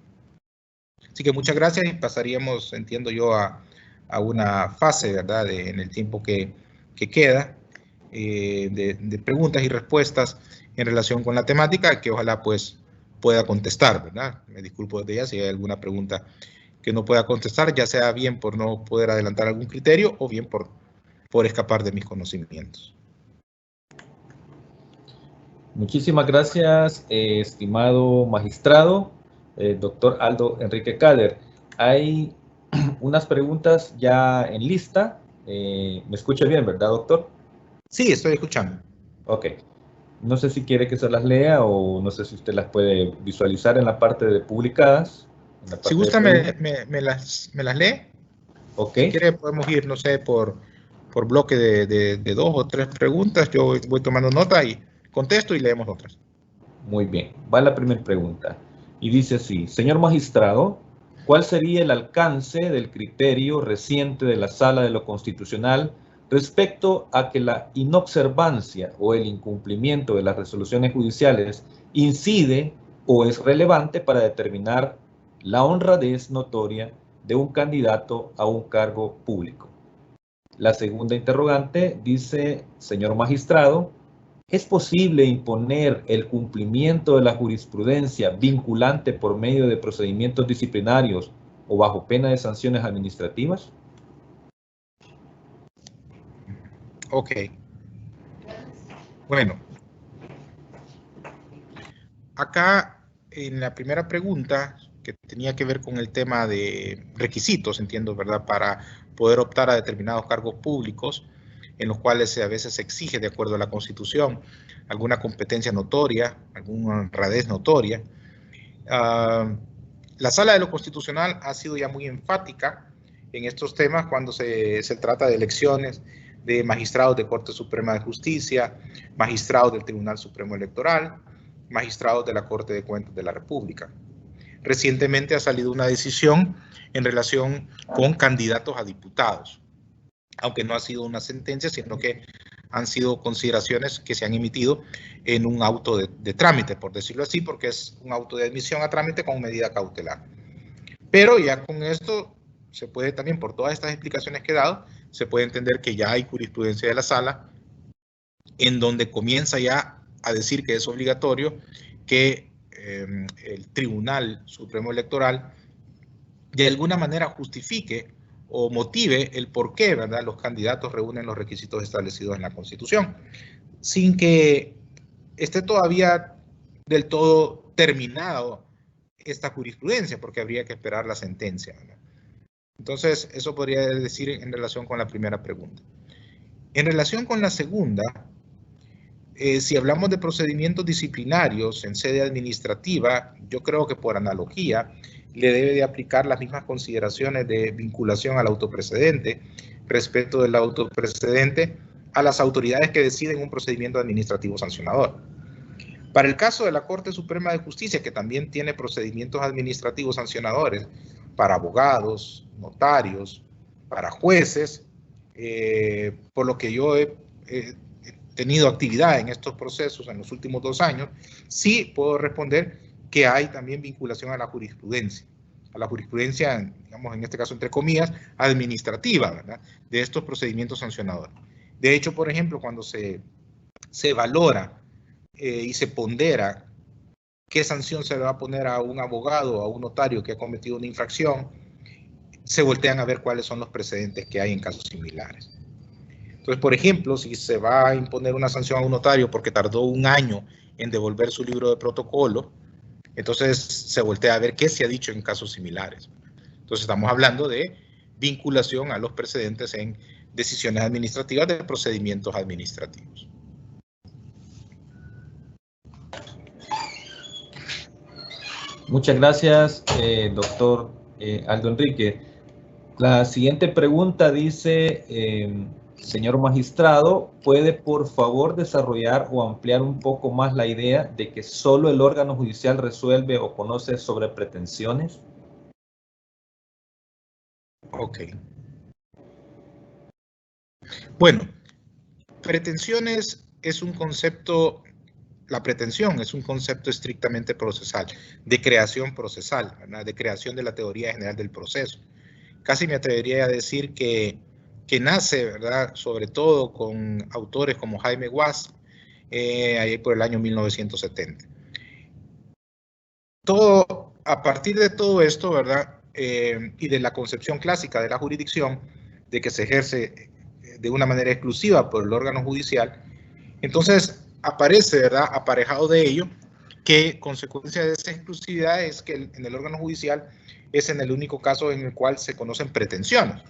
Así que muchas gracias y pasaríamos, entiendo yo, a una fase, ¿verdad? En el tiempo que queda de preguntas y respuestas en relación con la temática, que ojalá pues pueda contestar, ¿verdad? Me disculpo desde ya si hay alguna pregunta que no pueda contestar, ya sea bien por no poder adelantar algún criterio o bien por escapar de mis conocimientos. Muchísimas gracias, estimado magistrado, doctor Aldo Enrique Cader. Hay unas preguntas ya en lista. ¿Me escucha bien, verdad, doctor? Sí, estoy escuchando. Ok. No sé si quiere que se las lea o no sé si usted las puede visualizar en la parte de publicadas. Si gusta, me las lee. Ok. Si quiere, podemos ir, no sé, por bloque de 2 o 3 preguntas. Yo voy tomando nota y contesto y leemos otras. Muy bien. Va la primera pregunta. Y dice así: señor magistrado, ¿cuál sería el alcance del criterio reciente de la Sala de lo Constitucional respecto a que la inobservancia o el incumplimiento de las resoluciones judiciales incide o es relevante para determinar la honradez notoria de un candidato a un cargo público? La segunda interrogante dice: señor magistrado, ¿es posible imponer el cumplimiento de la jurisprudencia vinculante por medio de procedimientos disciplinarios o bajo pena de sanciones administrativas? Ok. Bueno. Acá, en la primera pregunta, que tenía que ver con el tema de requisitos, entiendo, ¿verdad? Para poder optar a determinados cargos públicos, en los cuales a veces se exige, de acuerdo a la Constitución, alguna competencia notoria, alguna honradez notoria. La Sala de lo Constitucional ha sido ya muy enfática en estos temas cuando se trata de elecciones de magistrados de Corte Suprema de Justicia, magistrados del Tribunal Supremo Electoral, magistrados de la Corte de Cuentas de la República. Recientemente ha salido una decisión en relación con candidatos a diputados, aunque no ha sido una sentencia, sino que han sido consideraciones que se han emitido en un auto de trámite, por decirlo así, porque es un auto de admisión a trámite con medida cautelar. Pero ya con esto se puede también, por todas estas explicaciones que he dado, se puede entender que ya hay jurisprudencia de la sala en donde comienza ya a decir que es obligatorio que el Tribunal Supremo Electoral de alguna manera justifique o motive el por qué, ¿verdad?, los candidatos reúnen los requisitos establecidos en la Constitución, sin que esté todavía del todo terminado esta jurisprudencia, porque habría que esperar la sentencia, ¿verdad? Entonces, eso podría decir en relación con la primera pregunta. En relación con la segunda, si hablamos de procedimientos disciplinarios en sede administrativa, yo creo que por analogía le debe de aplicar las mismas consideraciones de vinculación al autoprecedente, respeto del autoprecedente a las autoridades que deciden un procedimiento administrativo sancionador. Para el caso de la Corte Suprema de Justicia, que también tiene procedimientos administrativos sancionadores para abogados, notarios, para jueces, por lo que yo he tenido actividad en estos procesos en los últimos 2 años, sí puedo responder que hay también vinculación a la jurisprudencia, digamos, en este caso, entre comillas, administrativa, ¿verdad?, de estos procedimientos sancionadores. De hecho, por ejemplo, cuando se valora y se pondera qué sanción se le va a poner a un abogado o a un notario que ha cometido una infracción, se voltean a ver cuáles son los precedentes que hay en casos similares. Entonces, por ejemplo, si se va a imponer una sanción a un notario porque tardó 1 año en devolver su libro de protocolo, entonces se voltea a ver qué se ha dicho en casos similares. Entonces, estamos hablando de vinculación a los precedentes en decisiones administrativas de procedimientos administrativos. Muchas gracias, doctor Aldo Enrique. La siguiente pregunta dice: señor magistrado, ¿puede por favor desarrollar o ampliar un poco más la idea de que solo el órgano judicial resuelve o conoce sobre pretensiones? Ok. Bueno, pretensiones es un concepto, la pretensión es un concepto estrictamente procesal, de creación procesal, ¿verdad? De creación de la teoría general del proceso. Casi me atrevería a decir que nace, ¿verdad? Sobre todo con autores como Jaime Guas, ahí por el año 1970. A partir de todo esto, ¿verdad? Y de la concepción clásica de la jurisdicción, de que se ejerce de una manera exclusiva por el órgano judicial, entonces aparece, ¿verdad? Aparejado de ello, que consecuencia de esa exclusividad es que en el órgano judicial es en el único caso en el cual se conocen pretensiones.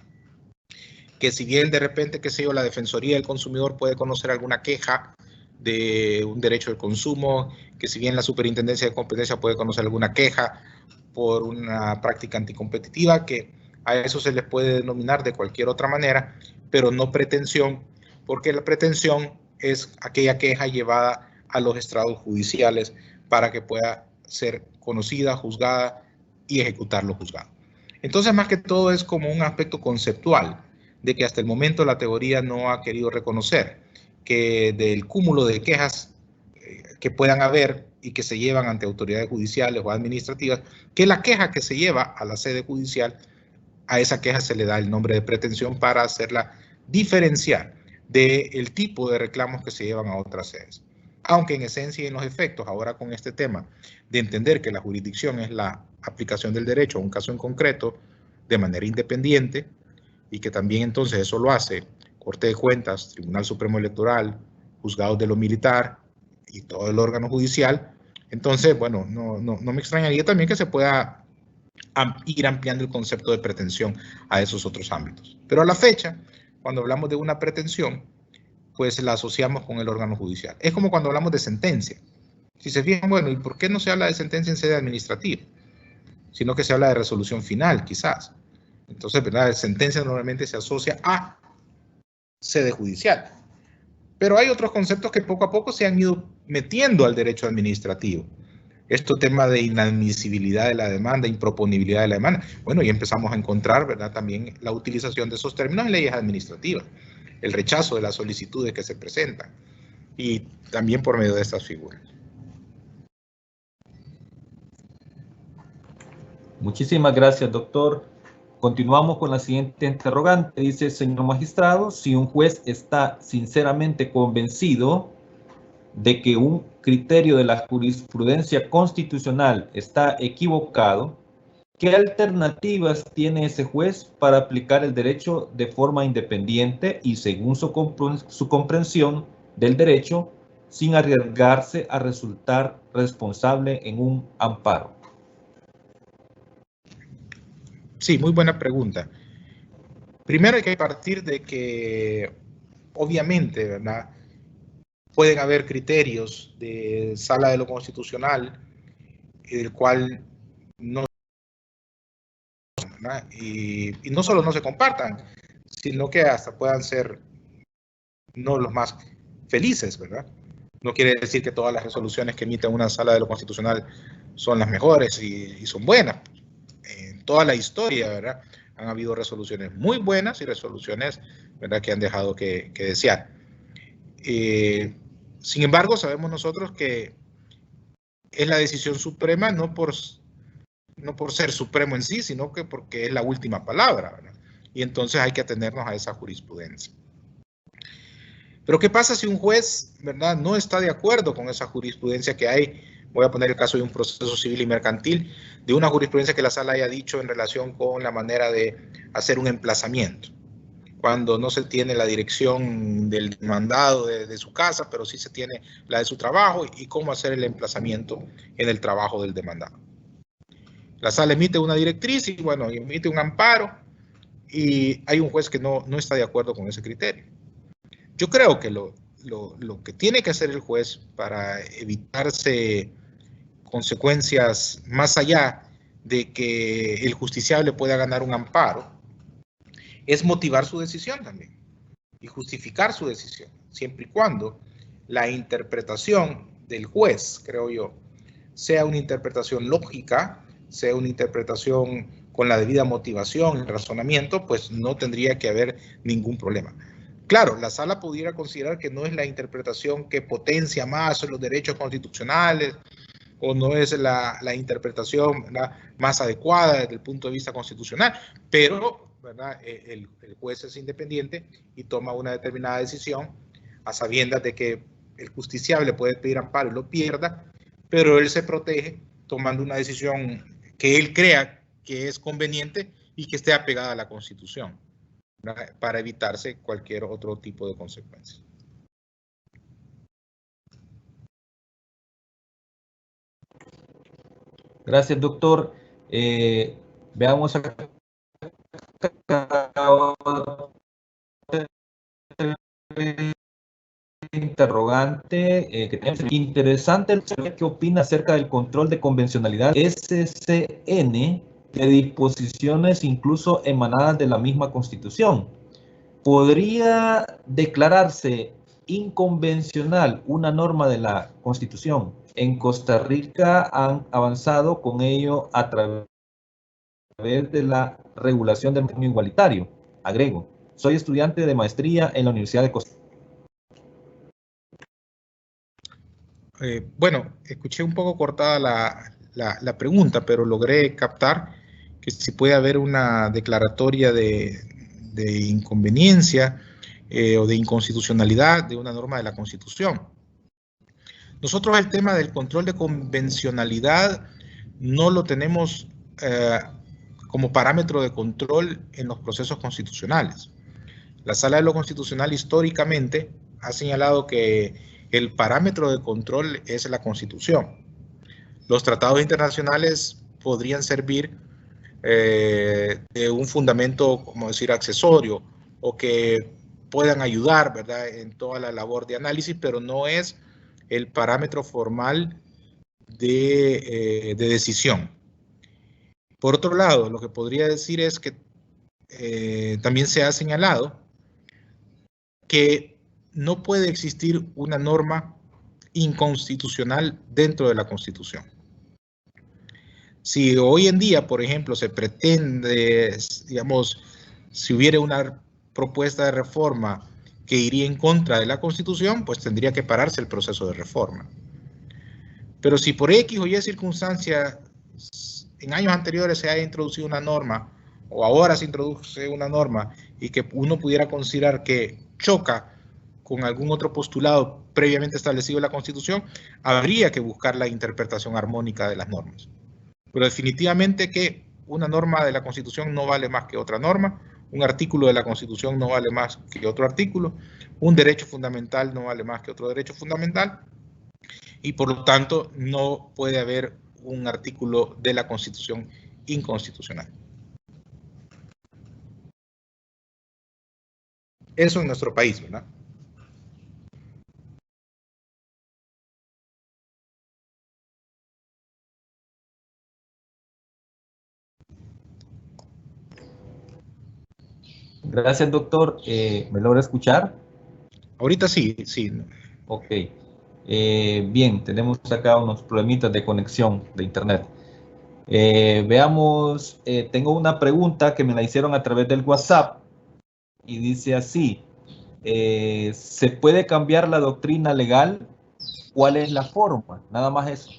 Que si bien de repente, qué sé yo, la Defensoría del Consumidor puede conocer alguna queja de un derecho del consumo, que si bien la Superintendencia de Competencia puede conocer alguna queja por una práctica anticompetitiva, que a eso se les puede denominar de cualquier otra manera, pero no pretensión, porque la pretensión es aquella queja llevada a los estrados judiciales para que pueda ser conocida, juzgada y ejecutar lo juzgado. Entonces, más que todo es como un aspecto conceptual de que hasta el momento la teoría no ha querido reconocer que del cúmulo de quejas que puedan haber y que se llevan ante autoridades judiciales o administrativas, que la queja que se lleva a la sede judicial, a esa queja se le da el nombre de pretensión para hacerla diferenciar del tipo de reclamos que se llevan a otras sedes. Aunque en esencia y en los efectos, ahora con este tema de entender que la jurisdicción es la aplicación del derecho a un caso en concreto de manera independiente, y que también entonces eso lo hace Corte de Cuentas, Tribunal Supremo Electoral, Juzgados de lo Militar y todo el órgano judicial, entonces, bueno, no me extrañaría también que se pueda ir ampliando el concepto de pretensión a esos otros ámbitos. Pero a la fecha, cuando hablamos de una pretensión, pues la asociamos con el órgano judicial. Es como cuando hablamos de sentencia. Si se fijan, bueno, ¿y por qué no se habla de sentencia en sede administrativa? Sino que se habla de resolución final, quizás. Entonces, ¿verdad? La sentencia normalmente se asocia a sede judicial. Pero hay otros conceptos que poco a poco se han ido metiendo al derecho administrativo. Este tema de inadmisibilidad de la demanda, improponibilidad de la demanda. Bueno, y empezamos a encontrar, ¿verdad? También la utilización de esos términos en leyes administrativas. El rechazo de las solicitudes que se presentan. Y también por medio de estas figuras. Muchísimas gracias, doctor. Continuamos con la siguiente interrogante. Dice, señor magistrado, si un juez está sinceramente convencido de que un criterio de la jurisprudencia constitucional está equivocado, ¿qué alternativas tiene ese juez para aplicar el derecho de forma independiente y según su comprensión del derecho, sin arriesgarse a resultar responsable en un amparo? Sí, muy buena pregunta. Primero hay que partir de que, obviamente, ¿verdad? Pueden haber criterios de Sala de lo Constitucional, el cual no, ¿verdad? Y no solo no se compartan, sino que hasta puedan ser no los más felices, ¿verdad? No quiere decir que todas las resoluciones que emite una Sala de lo Constitucional son las mejores y son buenas. En toda la historia, ¿verdad? Han habido resoluciones muy buenas y resoluciones, ¿verdad?, que han dejado que desear. Sin embargo, sabemos nosotros que es la decisión suprema no por ser supremo en sí, sino que porque es la última palabra, ¿verdad? Y entonces hay que atenernos a esa jurisprudencia. Pero ¿qué pasa si un juez, ¿verdad?, no está de acuerdo con esa jurisprudencia que hay? Voy a poner el caso de un proceso civil y mercantil, de una jurisprudencia que la sala haya dicho en relación con la manera de hacer un emplazamiento. Cuando no se tiene la dirección del demandado de su casa, pero sí se tiene la de su trabajo y cómo hacer el emplazamiento en el trabajo del demandado. La sala emite una directriz y, bueno, emite un amparo y hay un juez que no está de acuerdo con ese criterio. Yo creo que lo que tiene que hacer el juez para evitarse consecuencias más allá de que el justiciable pueda ganar un amparo, es motivar su decisión también y justificar su decisión, siempre y cuando la interpretación del juez, creo yo, sea una interpretación lógica, sea una interpretación con la debida motivación y razonamiento, pues no tendría que haber ningún problema. Claro, la sala pudiera considerar que no es la interpretación que potencia más los derechos constitucionales o no es la interpretación, ¿verdad?, más adecuada desde el punto de vista constitucional, pero, ¿verdad?, el juez es independiente y toma una determinada decisión a sabiendas de que el justiciable puede pedir amparo y lo pierda, pero él se protege tomando una decisión que él crea que es conveniente y que esté apegada a la Constitución, ¿verdad?, para evitarse cualquier otro tipo de consecuencias. Gracias, doctor. Veamos acá. Interrogante que tenemos. Interesante qué opina acerca del control de convencionalidad SCN de disposiciones incluso emanadas de la misma Constitución. ¿Podría declararse inconvencional una norma de la Constitución? En Costa Rica han avanzado con ello a través de la regulación del matrimonio igualitario. Agrego, soy estudiante de maestría en la Universidad de Costa Rica. Bueno, escuché un poco cortada la pregunta, pero logré captar que si puede haber una declaratoria de inconveniencia o de inconstitucionalidad de una norma de la Constitución. Nosotros el tema del control de convencionalidad no lo tenemos como parámetro de control en los procesos constitucionales. La Sala de lo Constitucional históricamente ha señalado que el parámetro de control es la Constitución. Los tratados internacionales podrían servir de un fundamento, como decir, accesorio, o que puedan ayudar, ¿verdad?, en toda la labor de análisis, pero no es el parámetro formal de decisión. Por otro lado, lo que podría decir es que también se ha señalado que no puede existir una norma inconstitucional dentro de la Constitución. Si hoy en día, por ejemplo, se pretende, digamos, si hubiera una propuesta de reforma que iría en contra de la Constitución, pues tendría que pararse el proceso de reforma. Pero si por X o Y circunstancia en años anteriores se haya introducido una norma, o ahora se introduce una norma, y que uno pudiera considerar que choca con algún otro postulado previamente establecido en la Constitución, habría que buscar la interpretación armónica de las normas. Pero definitivamente que una norma de la Constitución no vale más que otra norma, un artículo de la Constitución no vale más que otro artículo, un derecho fundamental no vale más que otro derecho fundamental, y por lo tanto no puede haber un artículo de la Constitución inconstitucional. Eso en nuestro país, ¿verdad? Gracias, doctor. ¿Me logra escuchar? Ahorita sí, sí. Ok. Bien, tenemos acá unos problemitas de conexión de internet. Veamos, tengo una pregunta que me la hicieron a través del WhatsApp y dice así, ¿se puede cambiar la doctrina legal? ¿Cuál es la forma? Nada más eso.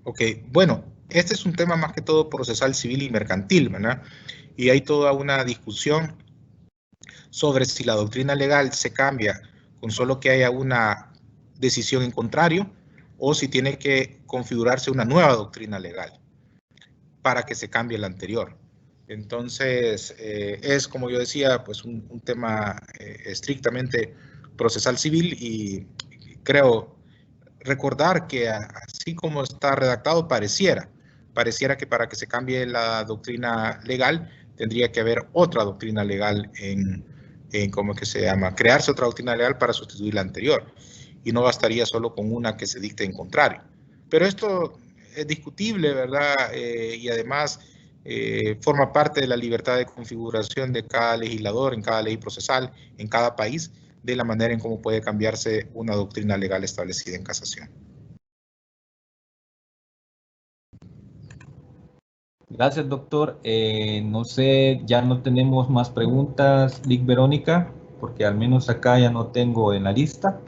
Ok, bueno, este es un tema más que todo procesal, civil y mercantil, ¿verdad? Y hay toda una discusión sobre si la doctrina legal se cambia con solo que haya una decisión en contrario o si tiene que configurarse una nueva doctrina legal para que se cambie la anterior. Entonces, es, como yo decía, pues un tema estrictamente procesal civil, y creo recordar que así como está redactado, pareciera que para que se cambie la doctrina legal tendría que haber otra doctrina legal ¿cómo es que se llama? Crearse otra doctrina legal para sustituir la anterior, y no bastaría solo con una que se dicte en contrario. Pero esto es discutible, ¿verdad? Y además forma parte de la libertad de configuración de cada legislador, en cada ley procesal, en cada país, de la manera en cómo puede cambiarse una doctrina legal establecida en casación. Gracias, doctor. No sé, ya no tenemos más preguntas, Lic Verónica, porque al menos acá ya no tengo en la lista.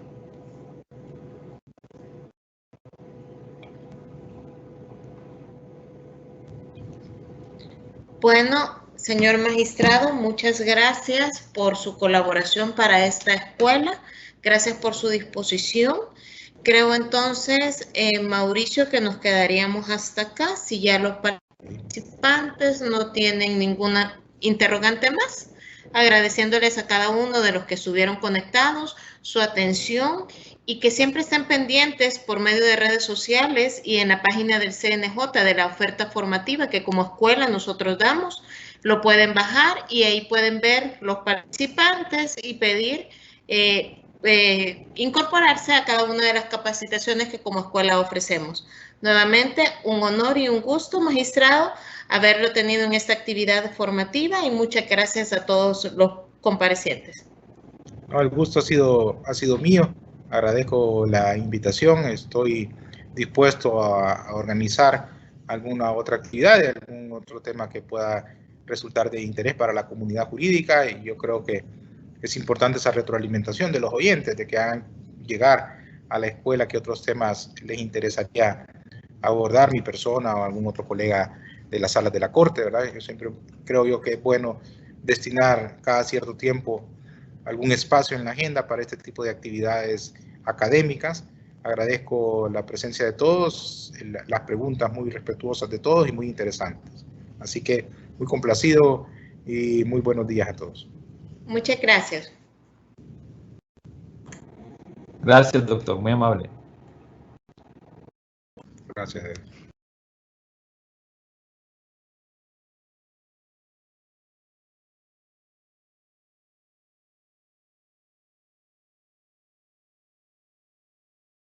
Bueno, señor magistrado, muchas gracias por su colaboración para esta escuela. Gracias por su disposición. Creo entonces, Mauricio, que nos quedaríamos hasta acá. Si ya los participantes no tienen ninguna interrogante más, agradeciéndoles a cada uno de los que estuvieron conectados su atención y que siempre estén pendientes por medio de redes sociales y en la página del CNJ de la oferta formativa que como escuela nosotros damos. Lo pueden bajar y ahí pueden ver los participantes y pedir incorporarse a cada una de las capacitaciones que como escuela ofrecemos. Nuevamente, un honor y un gusto, magistrado, haberlo tenido en esta actividad formativa y muchas gracias a todos los comparecientes. No, el gusto ha sido mío. Agradezco la invitación. Estoy dispuesto a organizar alguna otra actividad, algún otro tema que pueda resultar de interés para la comunidad jurídica. Y yo creo que es importante esa retroalimentación de los oyentes, de que hagan llegar a la escuela que otros temas les interesaría abordar, mi persona o algún otro colega de las salas de la Corte, ¿verdad? Yo siempre creo que es bueno destinar cada cierto tiempo algún espacio en la agenda para este tipo de actividades académicas. Agradezco la presencia de todos, las preguntas muy respetuosas de todos y muy interesantes. Así que muy complacido y muy buenos días a todos. Muchas gracias. Gracias, doctor. Muy amable. Gracias.